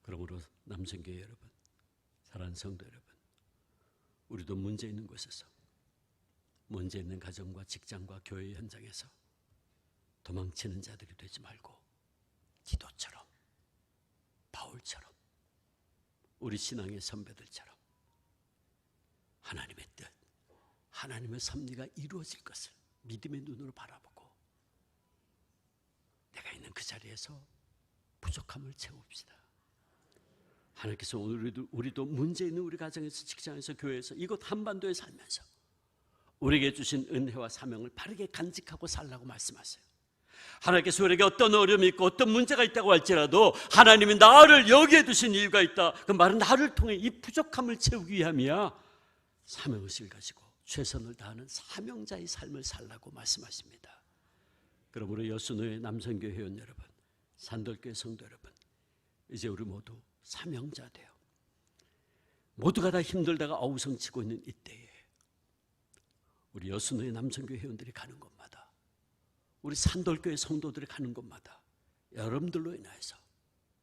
그러므로 남성교회 여러분, 사랑하는 성도 여러분, 우리도 문제 있는 곳에서, 문제 있는 가정과 직장과 교회 현장에서 도망치는 자들이 되지 말고 기도처럼, 바울처럼, 우리 신앙의 선배들처럼 하나님의 뜻, 하나님의 섭리가 이루어질 것을 믿음의 눈으로 바라보고 내가 있는 그 자리에서 부족함을 채웁시다. 하나님께서 우리도 문제 있는 우리 가정에서, 직장에서, 교회에서, 이곳 한반도에 살면서 우리에게 주신 은혜와 사명을 바르게 간직하고 살라고 말씀하세요. 하나님께서 우리에게 어떤 어려움이 있고 어떤 문제가 있다고 할지라도 하나님이 나를 여기에 두신 이유가 있다. 그 말은 나를 통해 이 부족함을 채우기 위함이야. 사명의식을 가지고 최선을 다하는 사명자의 삶을 살라고 말씀하십니다. 그러므로 여수노의 남성교회 회원 여러분, 산돌교회 성도 여러분, 이제 우리 모두 사명자 돼요. 모두가 다 힘들다가 어우성치고 있는 이때에 우리 여수노의 남성교회 회원들이 가는 곳마다, 우리 산돌교회 성도들이 가는 곳마다 여러분들로 인하여서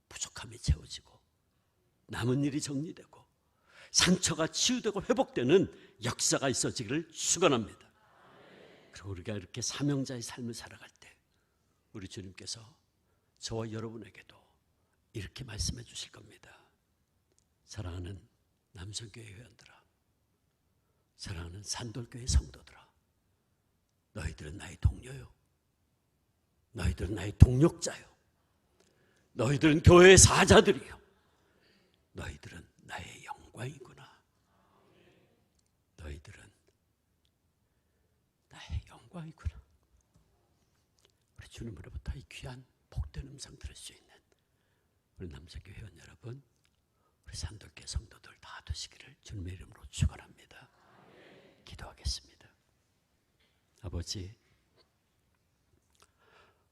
부족함이 채워지고 남은 일이 정리되고 상처가 치유되고 회복되는 역사가 있어지기를 축원합니다. 그리고 우리가 이렇게 사명자의 삶을 살아갈 때 우리 주님께서 저와 여러분에게도 이렇게 말씀해 주실 겁니다. 사랑하는 남성교회 회원들아, 사랑하는 산돌교회 성도들아, 너희들은 나의 동료요, 너희들은 나의 동력자요, 너희들은 교회의 사자들이요, 너희들은 나의 영광이구나. 너희들은 나의 영광이구나. 우리 주님으로부터 이 귀한 복된 음성 들을 수 있는 우리 남성교회 회원 여러분, 우리 산돌교회 성도들 다 되시기를 주님의 이름으로 축원합니다. 기도하겠습니다. 아버지,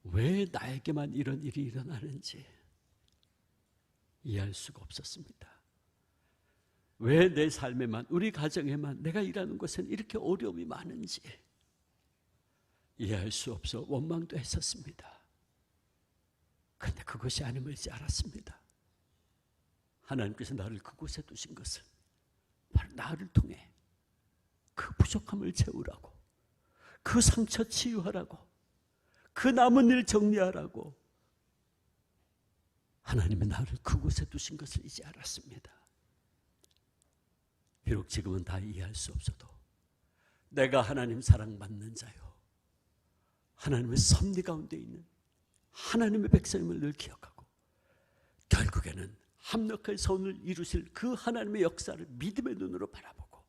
왜 나에게만 이런 일이 일어나는지 이해할 수가 없었습니다. 왜 내 삶에만, 우리 가정에만, 내가 일하는 곳에는 이렇게 어려움이 많은지 이해할 수 없어 원망도 했었습니다. 그런데 그것이 아님을지 알았습니다. 하나님께서 나를 그곳에 두신 것은 바로 나를 통해 그 부족함을 채우라고, 그 상처 치유하라고, 그 남은 일 정리하라고 하나님이 나를 그곳에 두신 것을 이제 알았습니다. 비록 지금은 다 이해할 수 없어도 내가 하나님 사랑받는 자요, 하나님의 섭리 가운데 있는 하나님의 백성임을 늘 기억하고 결국에는 합력하여 선을 이루실 그 하나님의 역사를 믿음의 눈으로 바라보고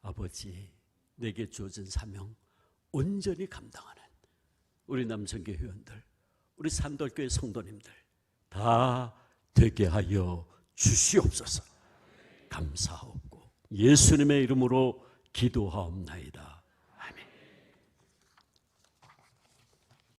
아버지, 내게 주어진 사명 온전히 감당하는 우리 남성교회 회원들, 우리 산돌교회 성도님들 다 되게 하여 주시옵소서. 감사하옵고 예수님의 이름으로 기도하옵나이다.